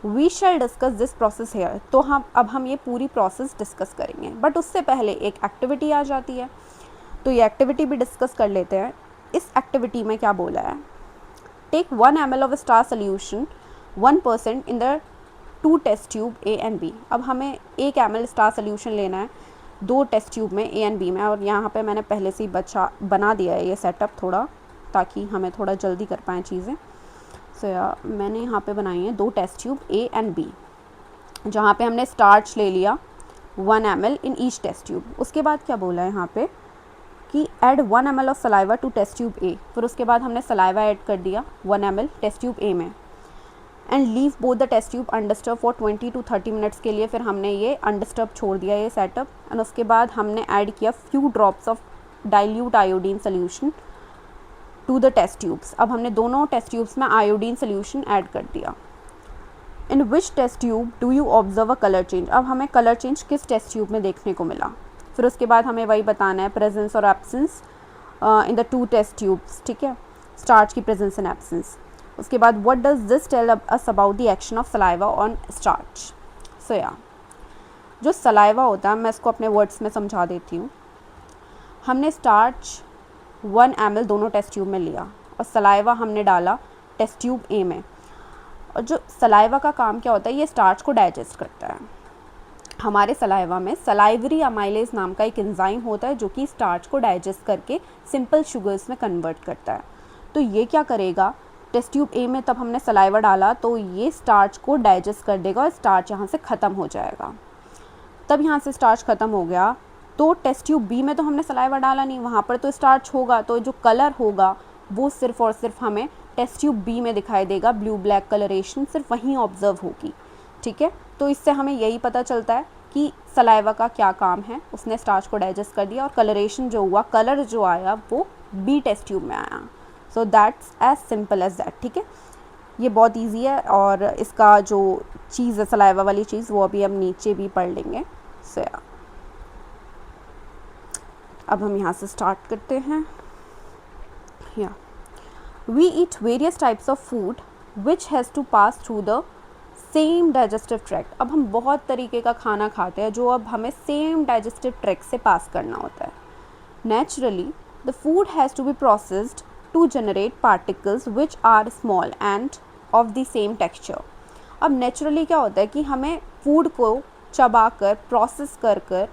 We shall discuss this process here. तो हम ये पूरी प्रोसेस डिस्कस करेंगे, बट उससे पहले एक एक्टिविटी आ जाती है, तो ये एक्टिविटी भी डिस्कस कर लेते हैं। इस एक्टिविटी में क्या बोला है, take 1 ml of starch solution 1% in the 2 test tube A and B। अब हमें 1 ml स्टार सोल्यूशन लेना है 2 टेस्ट ट्यूब में A and B में, और यहाँ पे मैंने पहले से ही बना दिया है ये सेटअप थोड़ा, ताकि हमें थोड़ा जल्दी कर पाएँ चीज़ें। सो मैंने यहाँ पे बनाई है 2 test tube A and B, जहाँ पे हमने स्टार्च ले लिया 1 ml in each test tube. उसके बाद क्या बोला है यहाँ पे कि add 1 ml of saliva to test tube A। फिर उसके बाद हमने सलाइवा ऐड कर दिया 1 ml टेस्ट ट्यूब A में, and leave both the test tube undisturbed for 20 to 30 minutes के लिए। फिर हमने ये अनडिस्टर्ब छोड़ दिया ये सेटअप, एंड उसके बाद हमने ऐड किया few drops of dilute iodine solution to the test tubes. अब हमने दोनों टेस्ट ट्यूब्स में आयोडीन सोल्यूशन ऐड कर दिया। In which test tube do you observe a colour change. अब हमें कलर चेंज किस टेस्ट ट्यूब में देखने को मिला। फिर उसके बाद हमें वही बताना है प्रेजेंस और absence in the 2 test tubes, ठीक है, स्टार्च की प्रेजेंस एंड एब्सेंस। उसके बाद what does this tell us about the action of saliva on starch. So yeah जो सलाइवा होता है, मैं इसको अपने वर्ड्स में समझा देती हूँ। हमने स्टार्च 1 ml दोनों टेस्ट ट्यूब में लिया और सलाइवा हमने डाला टेस्ट ट्यूब A में। और जो सलाइवा का काम क्या होता है, ये स्टार्च को डाइजेस्ट करता है। हमारे सलाइवा में सलाइवरी अमाइलेज नाम का एक एंजाइम होता है जो कि स्टार्च को डाइजेस्ट करके सिंपल शुगर्स में कन्वर्ट करता है। तो ये क्या करेगा, टेस्ट ट्यूब A में तब हमने सलाइवा डाला तो ये स्टार्च को डाइजेस्ट कर देगा और स्टार्च यहाँ से ख़त्म हो जाएगा। तब यहाँ से स्टार्च ख़त्म हो गया तो टेस्ट ट्यूब B में तो हमने सलाइवा डाला नहीं, वहाँ पर तो स्टार्च होगा, तो जो कलर होगा वो सिर्फ़ और सिर्फ हमें टेस्ट ट्यूब B में दिखाई देगा। ब्लू ब्लैक कलरेशन सिर्फ वहीं ऑब्जर्व होगी, ठीक है। तो इससे हमें यही पता चलता है कि सलाइवा का क्या काम है, उसने स्टार्च को डाइजेस्ट कर दिया और कलरेशन जो हुआ, कलर जो आया वो B टेस्ट ट्यूब में आया। So that's as simple as that, ठीक है। ये बहुत ईजी है, और इसका जो चीज़ है सलाइवा वाली चीज़ वो अभी हम नीचे भी पढ़ लेंगे। सो अब हम यहाँ से स्टार्ट करते हैं। या we eat various types of food which has to pass through the same digestive tract. अब हम बहुत तरीके का खाना खाते हैं जो अब हमें सेम डाइजेस्टिव ट्रैक्ट से पास करना होता है। Naturally the food has to be processed to generate particles which are small and of the same texture. अब नेचुरली क्या होता है कि हमें फूड को चबा कर प्रोसेस कर कर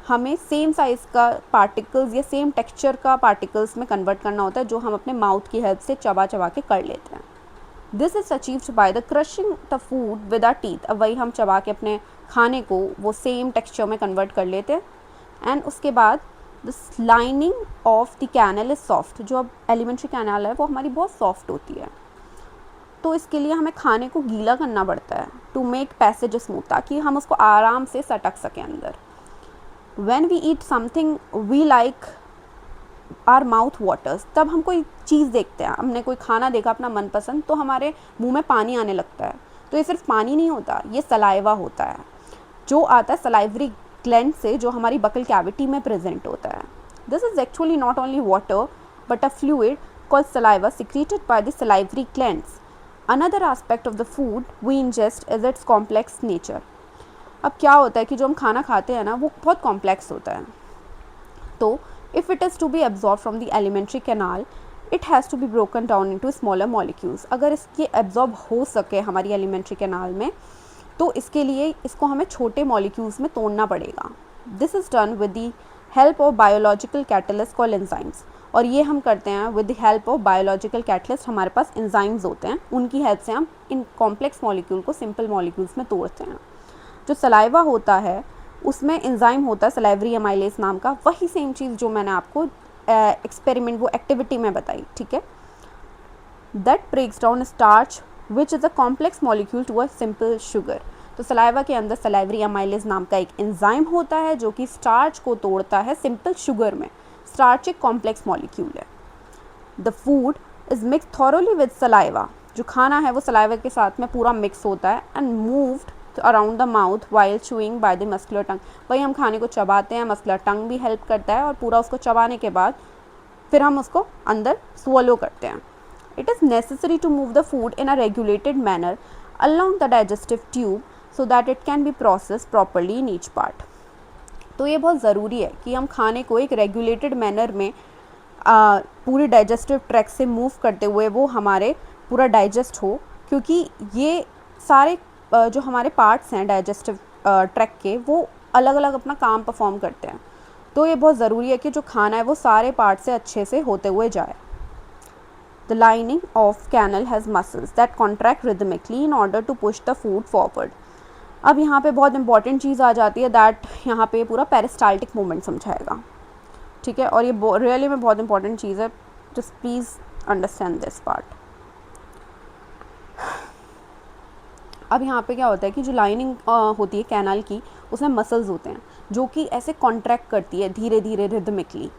हमें सेम साइज़ का पार्टिकल्स या सेम टेक्सचर का पार्टिकल्स में कन्वर्ट करना होता है, जो हम अपने माउथ की हेल्प से चबा चबा के कर लेते हैं। This is achieved by the crushing the food with are teeth. अब वही हम चबा के अपने खाने को वो सेम टेक्सचर में कन्वर्ट कर लेते हैं। एंड उसके बाद the lining of the canal is soft. जो अब एलिमेंट्री कैनल है वो हमारी बहुत सॉफ्ट होती है, तो इसके लिए हमें खाने को गीला करना पड़ता है टू मेक पैसेज स्मूथ, ताकि हम उसको आराम से सटक सकें अंदर। When we eat something we like, our mouth waters। तब हम कोई चीज़ देखते हैं, हमने कोई खाना देखा अपना मनपसंद, तो हमारे मुंह में पानी आने लगता है। तो ये सिर्फ पानी नहीं होता, ये सलाइवा होता है जो आता है सलाइवरी ग्लैंड से, जो हमारी बकल कैविटी में प्रेजेंट होता है. This is actually not only water but a fluid called saliva secreted by the salivary glands. Another aspect of the food we ingest is its complex nature. अब क्या होता है कि जो हम खाना खाते हैं ना वो बहुत कॉम्प्लेक्स होता है. तो if it is to be absorbed from the alimentary canal, it has to be broken down into smaller molecules. अगर इसके absorb हो सके हमारी alimentary canal में तो इसके लिए इसको हमें छोटे molecules में तोड़ना पड़ेगा. This is done with the help of biological catalysts called enzymes. और ये हम करते हैं with the help of biological catalyst. हमारे पास एंजाइम्स होते हैं, उनकी हेल्प से हम इन कॉम्प्लेक्स मॉलिक्यूल को सिंपल मॉलिक्यूल्स में तोड़ते हैं. जो सलाइवा होता है उसमें एंजाइम होता है सलाइवरी अमाइलेज नाम का, वही सेम चीज़ जो मैंने आपको एक्सपेरिमेंट वो एक्टिविटी में बताई. ठीक है, that breaks down starch which is a complex molecule to a simple sugar. तो सलाइवा के अंदर सलाइवरी अमाइलेज नाम का एक एंजाइम होता है जो कि स्टार्च को तोड़ता है सिंपल शुगर में. स्टार्च एक कॉम्प्लेक्स मॉलिक्यूल है. The food is mix thoroughly with saliva. जो खाना है वो सलाइवा के साथ में पूरा मिक्स होता है and moved around the mouth while chewing by the muscular tongue. वही हम खाने को चबाते हैं, मस्कुलर टंग भी हेल्प करता है और पूरा उसको चबाने के बाद फिर हम उसको अंदर स्वलो करते हैं. It is necessary to move the food in a regulated manner along the digestive tube so that it can be process properly in each part. तो ये बहुत ज़रूरी है कि हम खाने को एक रेगुलेटेड मैनर में पूरी डाइजेस्टिव ट्रैक से मूव करते हुए वो हमारे पूरा डाइजेस्ट हो, क्योंकि ये सारे जो हमारे पार्ट्स हैं डाइजेस्टिव ट्रैक के वो अलग अलग अपना काम परफॉर्म करते हैं. तो ये बहुत ज़रूरी है कि जो खाना है वो सारे पार्ट से अच्छे से होते हुए जाए. The lining of canal has muscles that contract rhythmically in order to push the food forward. अब यहाँ पे बहुत इंपॉर्टेंट चीज़ आ जाती है दैट यहाँ पे पूरा पेरिस्टाल्टिक मूवमेंट समझाएगा. ठीक है, और ये रियली में बहुत इंपॉर्टेंट चीज़ है. Just please understand this part. अब यहाँ पे क्या होता है कि जो लाइनिंग होती है कैनाल की उसमें मसल्स होते हैं जो कि ऐसे कॉन्ट्रैक्ट करती है धीरे धीरे रिदमिकली,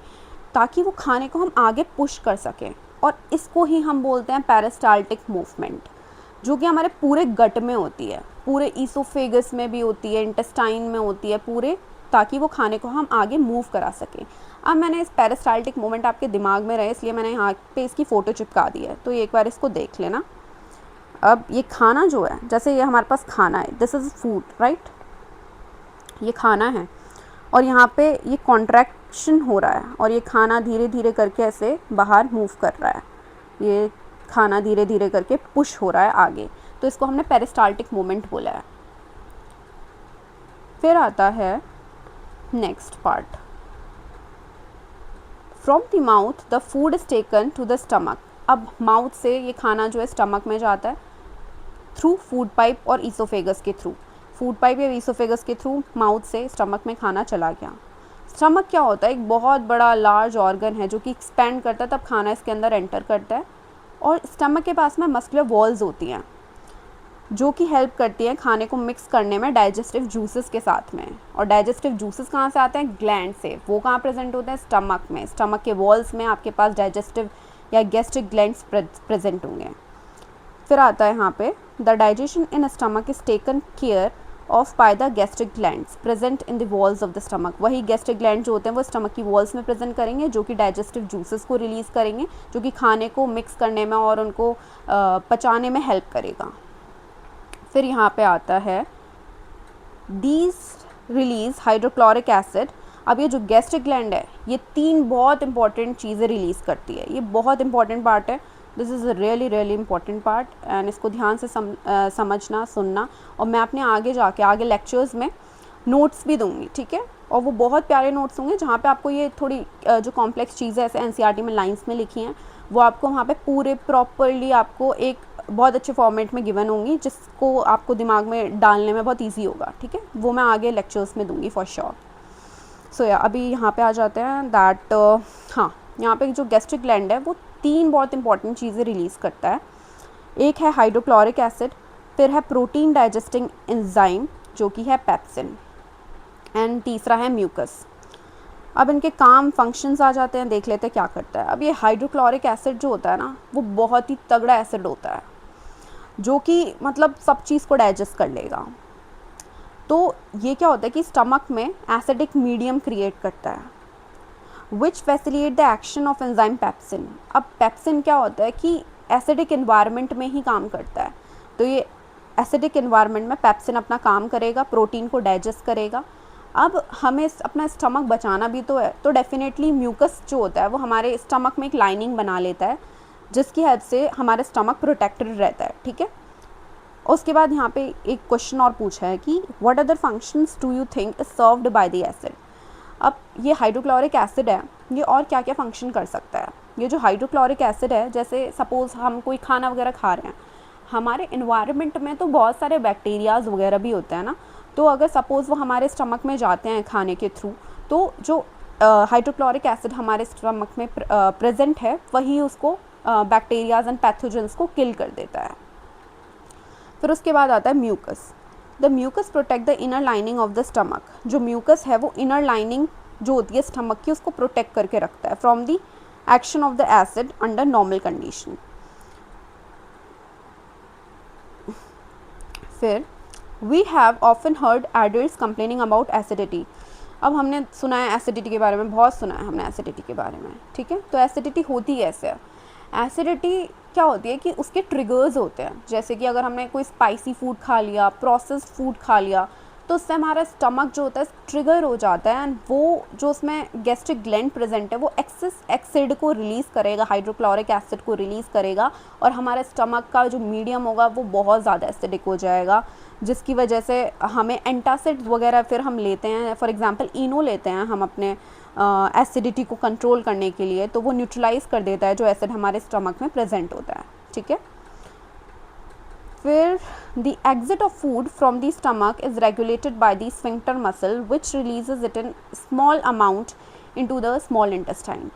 ताकि वो खाने को हम आगे पुश कर सकें. और इसको ही हम बोलते हैं पेरिस्टाल्टिक मूवमेंट, जो कि हमारे पूरे गट में होती है, पूरे ईसोफेगस में भी होती है, इंटेस्टाइन में होती है पूरे, ताकि वो खाने को हम आगे मूव करा सकें. अब मैंने इस पेरिस्टाल्टिक मूवमेंट आपके दिमाग में रहे इसलिए मैंने यहाँ पे इसकी फ़ोटो चिपका दी है, तो एक बार इसको देख लेना. अब ये खाना जो है, जैसे ये हमारे पास खाना है, दिस इज़ फूड राइट, ये खाना है और यहाँ पे ये कॉन्ट्रैक्शन हो रहा है और ये खाना धीरे धीरे करके ऐसे बाहर मूव कर रहा है. ये खाना धीरे धीरे करके पुश हो रहा है आगे, तो इसको हमने पेरिस्टाल्टिक मूवमेंट बोला है. फिर आता है next part. From the mouth the food is taken to the stomach. अब माउथ से ये खाना जो है स्टमक में जाता है थ्रू फूड पाइप और ईसोफेगस के थ्रू. फूड पाइप या ईसोफेगस के थ्रू माउथ से स्टमक में खाना चला गया. स्टमक क्या होता है, एक बहुत बड़ा लार्ज ऑर्गन है जो कि एक्सपेंड करता है तब खाना इसके अंदर एंटर करता है. और स्टमक के पास में मस्कुलर वॉल्स होती हैं जो कि हेल्प करती हैं खाने को मिक्स करने में डाइजेस्टिव जूसेस के साथ में. और डाइजेस्टिव जूसेस कहाँ से आते हैं, ग्लैंड से. वो कहाँ प्रेजेंट होते हैं, स्टमक में. स्टमक के वॉल्स में आपके पास डाइजेस्टिव या गैस्ट्रिक ग्लैंड्स प्रेजेंट होंगे. फिर आता है यहाँ पे the digestion in stomach is taken care of by the gastric glands present in the walls of the stomach. वही गैस्ट्रिक ग्लैंड जो होते हैं वो स्टमक की वॉल्स में प्रेजेंट करेंगे जो कि डाइजेस्टिव जूसेस को रिलीज़ करेंगे, जो कि खाने को मिक्स करने में और उनको पचाने में हेल्प करेगा. फिर यहाँ पे आता है दीज रिलीज़ हाइड्रोक्लोरिक एसिड. अब ये जो गैस्ट्रिक ग्लैंड है ये 3 बहुत इंपॉर्टेंट चीज़ें रिलीज़ करती है. ये बहुत इंपॉर्टेंट पार्ट है. This is a really really important part and इसको ध्यान से समझना सुनना. और मैं अपने आगे जाके आगे लेक्चर्स में नोट्स भी दूंगी. ठीक है, और वो बहुत प्यारे नोट्स होंगे जहाँ पे आपको ये थोड़ी जो कॉम्प्लेक्स चीज़ें ऐसे एनसीईआरटी में लाइंस में लिखी हैं वो आपको वहाँ पे पूरे प्रॉपरली आपको एक बहुत अच्छे फॉर्मेट में गिवन होंगी जिसको आपको दिमाग में डालने में बहुत ईजी होगा. ठीक है, वो मैं आगे लेक्चर्स में दूंगी फॉर श्योर. सो या अभी यहाँ पे आ जाते हैं दैट हाँ, यहाँ पे जो गैस्ट्रिक ग्लैंड है वो 3 बहुत इंपॉर्टेंट चीज़ें रिलीज़ करता है. एक है हाइड्रोक्लोरिक एसिड, फिर है प्रोटीन डाइजेस्टिंग एंजाइम जो कि है पेप्सिन, एंड तीसरा है म्यूकस. अब इनके काम फंक्शंस आ जाते हैं, देख लेते हैं क्या करता है. अब ये हाइड्रोक्लोरिक एसिड जो होता है ना वो बहुत ही तगड़ा एसिड होता है. जो कि मतलब सब चीज़ को डाइजेस्ट कर लेगा। तो ये क्या होता है कि स्टमक में एसिडिक मीडियम क्रिएट करता है which facilitate the action of enzyme pepsin. अब पेप्सिन क्या होता है कि एसिडिक इन्वायरमेंट में ही काम करता है, तो ये एसिडिक इन्वायरमेंट में पेप्सिन अपना काम करेगा, प्रोटीन को डाइजेस्ट करेगा। अब हमें अपना स्टमक बचाना भी तो है, तो डेफिनेटली म्यूकस जो होता है वो हमारे स्टमक में एक लाइनिंग बना लेता है जिसकी हेल्प से हमारा स्टमक प्रोटेक्टेड रहता है, ठीक है। उसके बाद यहाँ पे एक क्वेश्चन और पूछा है कि what other functions do you think is served by the acid. अब ये हाइड्रोक्लोरिक एसिड है, ये और क्या क्या फंक्शन कर सकता है। ये जो हाइड्रोक्लोरिक एसिड है, जैसे सपोज़ हम कोई खाना वगैरह खा रहे हैं, हमारे इन्वायरमेंट में तो बहुत सारे बैक्टीरियाज वगैरह भी होते हैं ना, तो अगर सपोज़ वो हमारे स्टमक में जाते हैं खाने के थ्रू, तो जो हाइड्रोक्लोरिक एसिड हमारे स्टमक में प्रेजेंट है वही उसको बैक्टीरियाज एंड पैथोजेंस को किल कर देता है। फिर उसके बाद आता है mucus. The mucus protect the inner lining of the stomach. जो म्यूकस है वो इनर लाइनिंग जो होती है स्टमक की उसको प्रोटेक्ट करके रखता है from the action of the acid under normal condition. फिर we have often heard adults complaining about acidity. अब हमने सुना है एसिडिटी के बारे में, बहुत सुना है हमने एसिडिटी के बारे में, ठीक है। तो एसिडिटी होती कैसे है? एसिडिटी क्या होती है कि उसके ट्रिगर्स होते हैं, जैसे कि अगर हमने कोई स्पाइसी फूड खा लिया, प्रोसेस्ड फूड खा लिया, तो उससे हमारा स्टमक जो होता है ट्रिगर हो जाता है, एंड वो जो उसमें गैस्ट्रिक ग्लैंड प्रेजेंट है वो एक्सेस एसिड को रिलीज़ करेगा, हाइड्रोक्लोरिक एसिड को रिलीज़ करेगा, और हमारे स्टमक का जो मीडियम होगा वो बहुत ज़्यादा एसिडिक हो जाएगा, जिसकी वजह से हमें एंटासिड वगैरह फिर हम लेते हैं, फॉर एग्जांपल इनो लेते हैं हम अपने एसिडिटी को कंट्रोल करने के लिए, तो वो न्यूट्रलाइज कर देता है जो एसिड हमारे स्टमक में प्रेजेंट होता है, ठीक है। फिर the exit of food from the stomach is regulated by the sphincter muscle which releases it in small amount into the small intestine.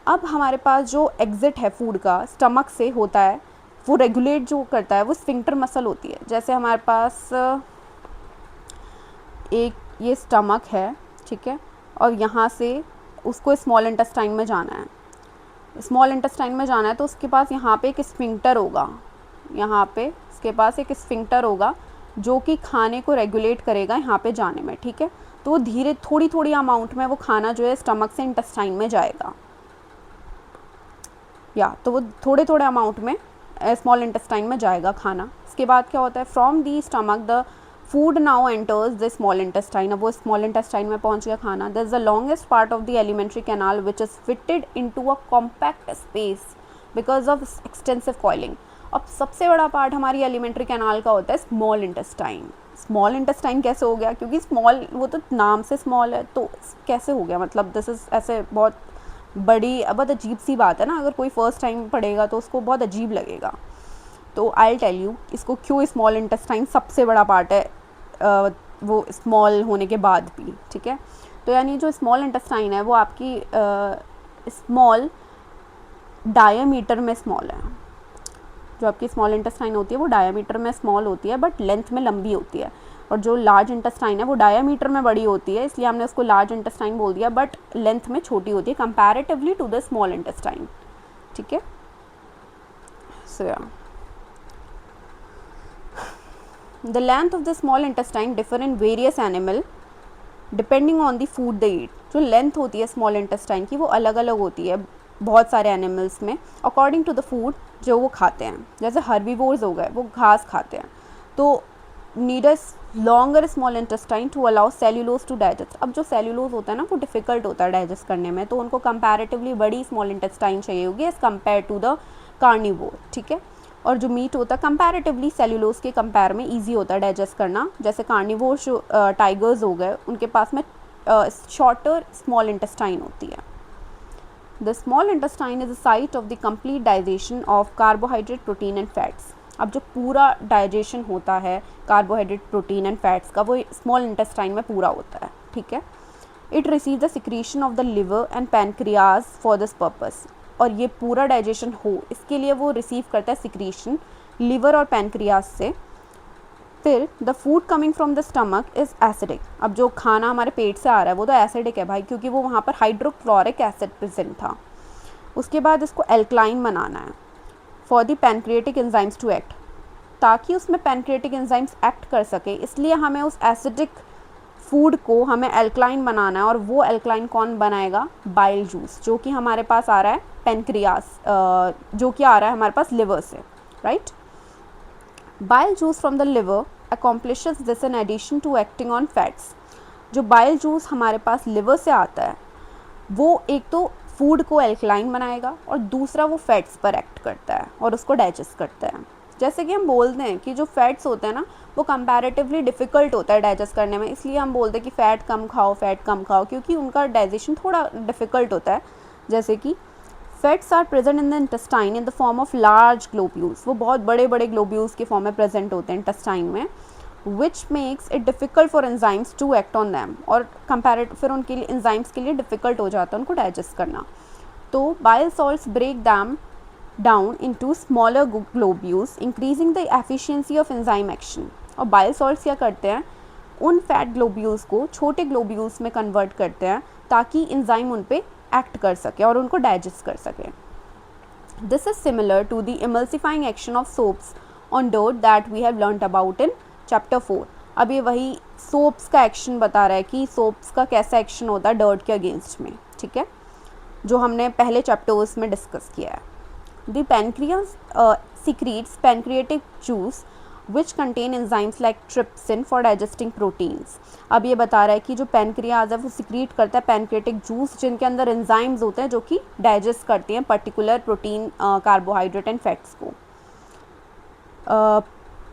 अब हमारे पास जो एग्जिट है फूड का स्टमक से होता है, वो रेगुलेट जो करता है वो स्फिंक्टर मसल होती है। जैसे हमारे पास एक ये स्टमक है, ठीक है, और यहाँ से उसको स्मॉल इंटेस्टाइन में जाना है, स्मॉल इंटेस्टाइन में जाना है, तो उसके पास यहाँ पे एक स्फिंक्टर होगा, यहाँ पे इसके पास एक स्फिंक्टर होगा जो कि खाने को रेगुलेट करेगा यहाँ पे जाने में, ठीक है। तो धीरे थोड़ी थोड़ी अमाउंट में वो खाना जो है स्टमक से इंटेस्टाइन में जाएगा, या तो वो थोड़े थोड़े अमाउंट में स्मॉल इंटेस्टाइन में जाएगा खाना। इसके बाद क्या होता है, from the stomach the food now enters the small intestine. अब वो स्मॉल इंटेस्टाइन में पहुंच गया खाना। This is the longest part of the alimentary canal which is fitted into a compact space because of extensive coiling. अब सबसे बड़ा part हमारी एलिमेंट्री कैनाल का होता है स्मॉल इंटेस्टाइन। स्मॉल इंटेस्टाइन कैसे हो गया? क्योंकि स्मॉल, वो तो नाम से स्मॉल है, तो कैसे हो गया? मतलब दिस इज ऐसे बहुत बड़ी, बहुत अजीब सी बात है ना, अगर कोई फर्स्ट टाइम पढ़ेगा तो उसको बहुत अजीब लगेगा। तो आई टेल यू इसको क्यों स्मॉल इंटेस्टाइन सबसे बड़ा पार्ट है, वो स्मॉल होने के बाद भी, ठीक है। तो यानी जो स्मॉल इंटेस्टाइन है वो आपकी स्मॉल डायमीटर में स्मॉल है। जो आपकी स्मॉल इंटेस्टाइन होती है वो डायमीटर में स्मॉल होती है बट लेंथ में लंबी होती है, और जो लार्ज इंटेस्टाइन है वो डायमीटर में बड़ी होती है, इसलिए हमने उसको लार्ज इंटेस्टाइन बोल दिया, बट लेंथ में छोटी होती है comparatively to the small intestine, ठीक है। So the length of the small intestine differ in various animal depending on the food they eat. जो लेंथ होती है स्मॉल इंटेस्टाइन की वो अलग अलग होती है बहुत सारे एनिमल्स में, अकॉर्डिंग टू द फूड जो वो खाते हैं। जैसे हर्बीवोर्स हो गए, वो घास खाते हैं, तो need a longer small intestine to allow cellulose to digest. अब जो सेल्यूलोज होता है ना वो डिफ़िकल्ट होता है डाइजेस्ट करने में, तो उनको कंपैरेटिवली बड़ी स्मॉल इंटेस्टाइन चाहिए होगी as compare to the carnivore, ठीक है। और जो मीट होता है कंपैरेटिवली सेल्यूलोज के कंपेयर में ईजी होता है डाइजेस्ट करना। जैसे कार्निवोर जो टाइगर्स हो गए, उनके पास में शॉर्टर स्मॉल इंटेस्टाइन होती है। The small intestine is the site of the complete digestion of carbohydrate, protein and fats. अब जो पूरा डाइजेशन होता है कार्बोहाइड्रेट, प्रोटीन एंड फैट्स का, वो स्मॉल इंटेस्टाइन में पूरा होता है, ठीक है। It receive the secretion of the liver and pancreas for this purpose. और ये पूरा डाइजेशन हो इसके लिए वो रिसीव करता है सिक्रीशन लिवर और पैनक्रियाज से। फिर the food coming from the stomach is acidic. अब जो खाना हमारे पेट से आ रहा है वो तो एसिडिक है भाई, क्योंकि वो वहाँ पर हाइड्रोक्लोरिक एसिड प्रेजेंट था। उसके बाद इसको एल्कलाइन बनाना है for the pancreatic enzymes to act. ताकि उसमें पैनक्रियाटिक एंजाइम्स एक्ट कर सके, इसलिए हमें उस एसिडिक फूड को हमें एल्कलाइन बनाना है, और वो एल्कलाइन कौन बनाएगा? बाइल जूस, जो कि हमारे पास आ रहा है पेनक्रियास, जो कि आ रहा है हमारे पास लिवर से, right. Bile juice from the liver accomplishes this in addition to acting on fats। जो बाइल जूस हमारे पास लिवर से आता है वो एक तो फूड को एल्कलाइन बनाएगा और दूसरा वो फैट्स पर एक्ट करता है और उसको डाइजेस्ट करता है। जैसे कि हम बोलते हैं कि जो फैट्स होते हैं ना वो कंपैरेटिवली डिफ़िकल्ट होता है डाइजेस्ट करने में, इसलिए हम बोलते हैं कि फ़ैट कम खाओ, फ़ैट कम खाओ, क्योंकि उनका डाइजेशन थोड़ा डिफ़िकल्ट होता है। जैसे कि fats are present in the intestine in the form of large globules, वो बहुत बड़े बड़े ग्लोब्यूल्स के फॉर्म में प्रेजेंट होते हैं इंटेस्टाइन में, which makes it difficult for enzymes to act on them, और कंपैरेटिव फिर उनके लिए एंजाइम्स के लिए डिफ़िकल्ट हो जाता है उनको डाइजेस्ट करना। तो bile salts break them down into smaller globules increasing the efficiency of enzyme action. और बाइल सॉल्ट्स क्या करते हैं? उन फैट ग्लोब्यूल्स को छोटे ग्लोब्यूल्स में कन्वर्ट करते हैं ताकि एंजाइम उन पे एक्ट कर सके और उनको डाइजेस्ट कर सके। This is similar to the emulsifying action of soaps on dirt that we have learned about in chapter 4। अब ये वही सोप्स का एक्शन बता रहा है कि सोप्स का कैसा एक्शन होता है डर्ट के अगेंस्ट में, ठीक है, जो हमने पहले चैप्टर्स में डिस्कस किया है। The pancreas secretes pancreatic juice which contain enzymes like trypsin for digesting proteins। अब ये बता रहा है कि जो पैनक्रियाज है वो सिक्रीट करता है पैनक्रियाटिक जूस जिनके अंदर एंजाइम्स होते हैं जो कि डाइजेस्ट करती हैं particular protein, carbohydrate and fats को।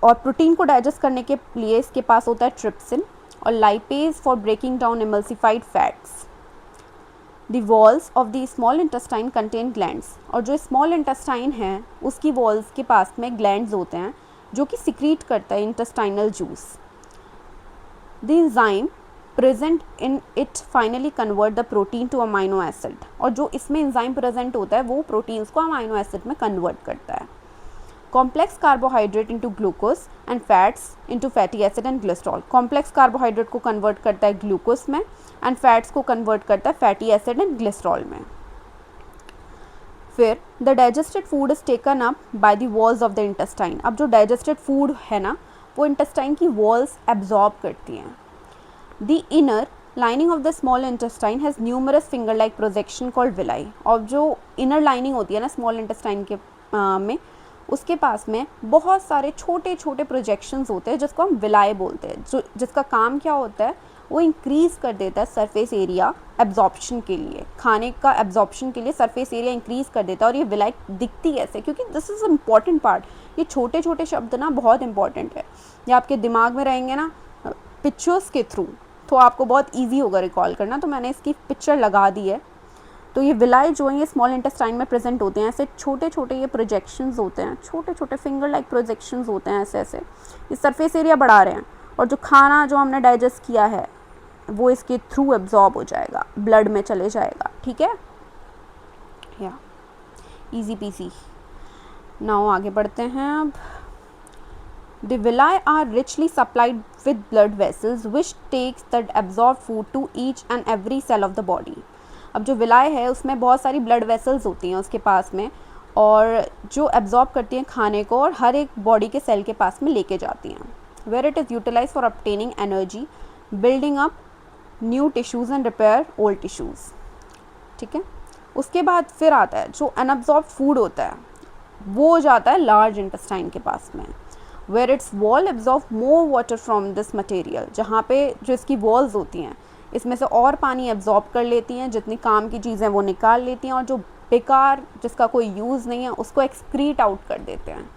और प्रोटीन को डाइजेस्ट करने के लिए इसके पास होता है ट्रिप्सिन और lipase for breaking down emulsified fats. The walls of the small intestine contain glands, और जो स्मॉल इंटेस्टाइन है उसकी वॉल्स के पास में ग्लैंड्स होते हैं जो कि सिक्रीट करता है intestinal juice. The enzyme present in it finally convert the protein two amino acid, और जो इसमें एंजाइम प्रेजेंट होता है वो प्रोटीन्स को अमाइनो एसिड में कन्वर्ट करता है। Complex carbohydrate into glucose and fats into fatty acid and glycerol. Complex carbohydrate को कन्वर्ट करता है ग्लूकोज में एंड फैट्स को कन्वर्ट करता है फैटी एसिड एंड ग्लिसरॉल में। फिर the digested food is taken up by the walls of the intestine. अब जो डाइजेस्टेड फूड है ना वो इंटेस्टाइन की वॉल्स एब्जॉर्ब करती हैं। The inner lining of the small intestine has numerous finger like projection called villi. और जो इनर लाइनिंग होती है ना स्मॉल इंटेस्टाइन के में उसके पास में बहुत सारे छोटे छोटे प्रोजेक्शंस होते हैं जिसको हम विलाय बोलते हैं, जो जिसका काम क्या होता है वो इंक्रीज़ कर देता है सरफेस एरिया एब्जॉर्प्शन के लिए, खाने का एब्जॉर्प्शन के लिए सरफेस एरिया इंक्रीज़ कर देता है। और ये विलाय दिखती कैसे? क्योंकि दिस इज़ इम्पॉर्टेंट पार्ट, ये छोटे छोटे शब्द ना बहुत इंपॉर्टेंट है, ये आपके दिमाग में रहेंगे ना पिक्चर्स के थ्रू, तो आपको बहुत ईजी होगा रिकॉल करना। तो मैंने इसकी पिक्चर लगा दी है। तो ये विलाय जो है ये स्मॉल इंटेस्टाइन में प्रेजेंट होते हैं, ऐसे छोटे छोटे ये प्रोजेक्शंस होते हैं, छोटे छोटे फिंगर लाइक प्रोजेक्शंस होते हैं, ऐसे ऐसे ये सरफेस एरिया बढ़ा रहे हैं, और जो खाना जो हमने डाइजेस्ट किया है वो इसके थ्रू एब्जॉर्ब हो जाएगा, ब्लड में चले जाएगा, ठीक है, या इजी पीसी। नाउ आगे बढ़ते हैं। अब The villi are richly supplied with blood vessels which takes the absorbed food to each and every cell of the body। अब जो विलाय है उसमें बहुत सारी ब्लड वेसल्स होती हैं उसके पास में, और जो एब्जॉर्ब करती हैं खाने को और हर एक बॉडी के सेल के पास में लेके जाती हैं। Where it is utilize for obtaining energy, building up new tissues and repair old tissues, ठीक है। उसके बाद फिर आता है जो अनअब्जॉर्ब फूड होता है वो जाता है लार्ज इंटेस्टाइन के पास में, where its wall absorb more water from this material, जहाँ पे जो इसकी वॉल्स होती हैं इसमें से और पानी एब्जॉर्ब कर लेती हैं, जितनी काम की चीज़ें वो निकाल लेती हैं, और जो बेकार जिसका कोई यूज़ नहीं है उसको एक्सक्रीट आउट कर देते हैं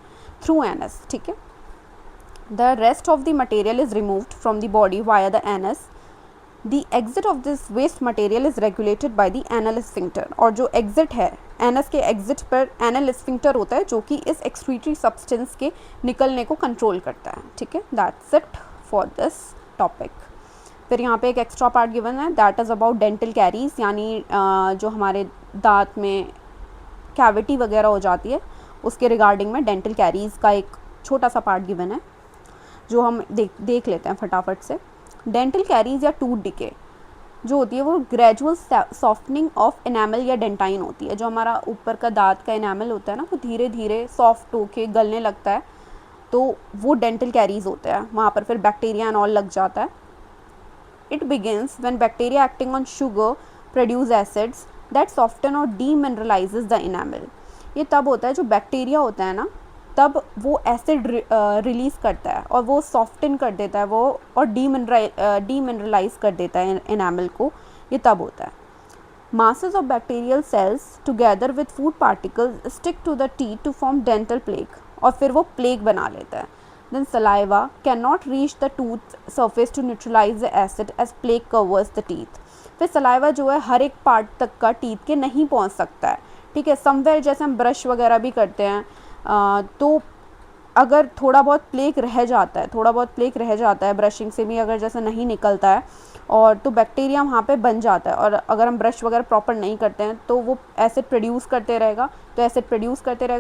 थ्रू एनस, ठीक है। The rest of the material is removed from the body via the anus. The exit of this waste material is regulated by the anal sphincter, और जो एग्जिट है एनस के exit पर एनल स्फिंक्टर होता है जो कि इस एक्सक्रीटरी सब्सटेंस के निकलने को कंट्रोल करता है, ठीक है। That's it for this topic. फिर यहाँ पे एक एक्स्ट्रा पार्ट गिवन है, that is about dental caries, यानी जो हमारे दांत में कैविटी वगैरह हो जाती है उसके रिगार्डिंग में डेंटल कैरीज का एक छोटा सा पार्ट गिवन है जो हम देख लेते हैं फटाफट से। डेंटल कैरीज या टूथ डिके जो होती है वो ग्रेजुअल सॉफ्टनिंग ऑफ एनामल या डेंटाइन होती है। जो हमारा ऊपर का दांत का एनामल होता है ना वो धीरे धीरे सॉफ्ट होके गलने लगता है, तो वो डेंटल कैरीज होते हैं, वहाँ पर फिर बैक्टीरिया एंड ऑल लग जाता है. It begins when bacteria acting on sugar produce acids that soften or demineralizes the enamel. ये तब होता है जो बैक्टीरिया होता है ना, तब वो एसिड रिलीज़ करता है और वो सॉफ्टन कर देता है वो, और डीमिनरलाइज कर देता है एनामल को. ये तब होता है. Masses of bacterial cells together with food particles stick to the teeth to form dental plaque, और फिर वो प्लेक बना लेता है. Then saliva cannot reach the tooth surface to neutralize the acid as plaque covers the teeth. फिर saliva जो है हर एक पार्ट तक का टीथ के नहीं पहुंच सकता है. ठीक है, समवेयर जैसे हम ब्रश वगैरह भी करते हैं तो अगर थोड़ा बहुत प्लेक रह जाता है ब्रशिंग से भी, अगर जैसे नहीं निकलता है और तो बैक्टीरिया वहाँ पे बन जाता है, और अगर हम ब्रश वगैरह प्रॉपर नहीं करते हैं तो वो एसिड प्रोड्यूस करते रहेगा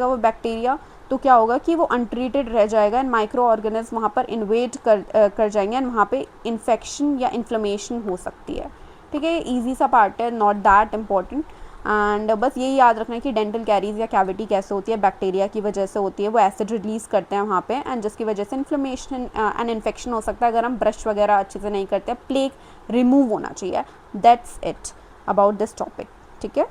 वो बैक्टीरिया. तो क्या होगा कि वो अनट्रीटेड रह जाएगा एंड माइक्रो ऑर्गेनिज्म वहाँ पर इन्वेड कर जाएंगे एंड वहाँ पे इन्फेक्शन या इन्फ्लेमेशन हो सकती है. ठीक है, ये ईजी सा पार्ट है, नॉट दैट इम्पॉर्टेंट. एंड बस यही याद रखना है कि डेंटल कैरीज या कैविटी कैसे होती है, बैक्टीरिया की वजह से होती है. वो एसिड रिलीज़ करते हैं वहाँ पे एंड जिसकी वजह से इन्फ्लेमेशन एंड इन्फेक्शन हो सकता है अगर हम ब्रश वगैरह अच्छे से नहीं करते. प्लेक रिमूव होना चाहिए. That's it about this topic. ठीक है.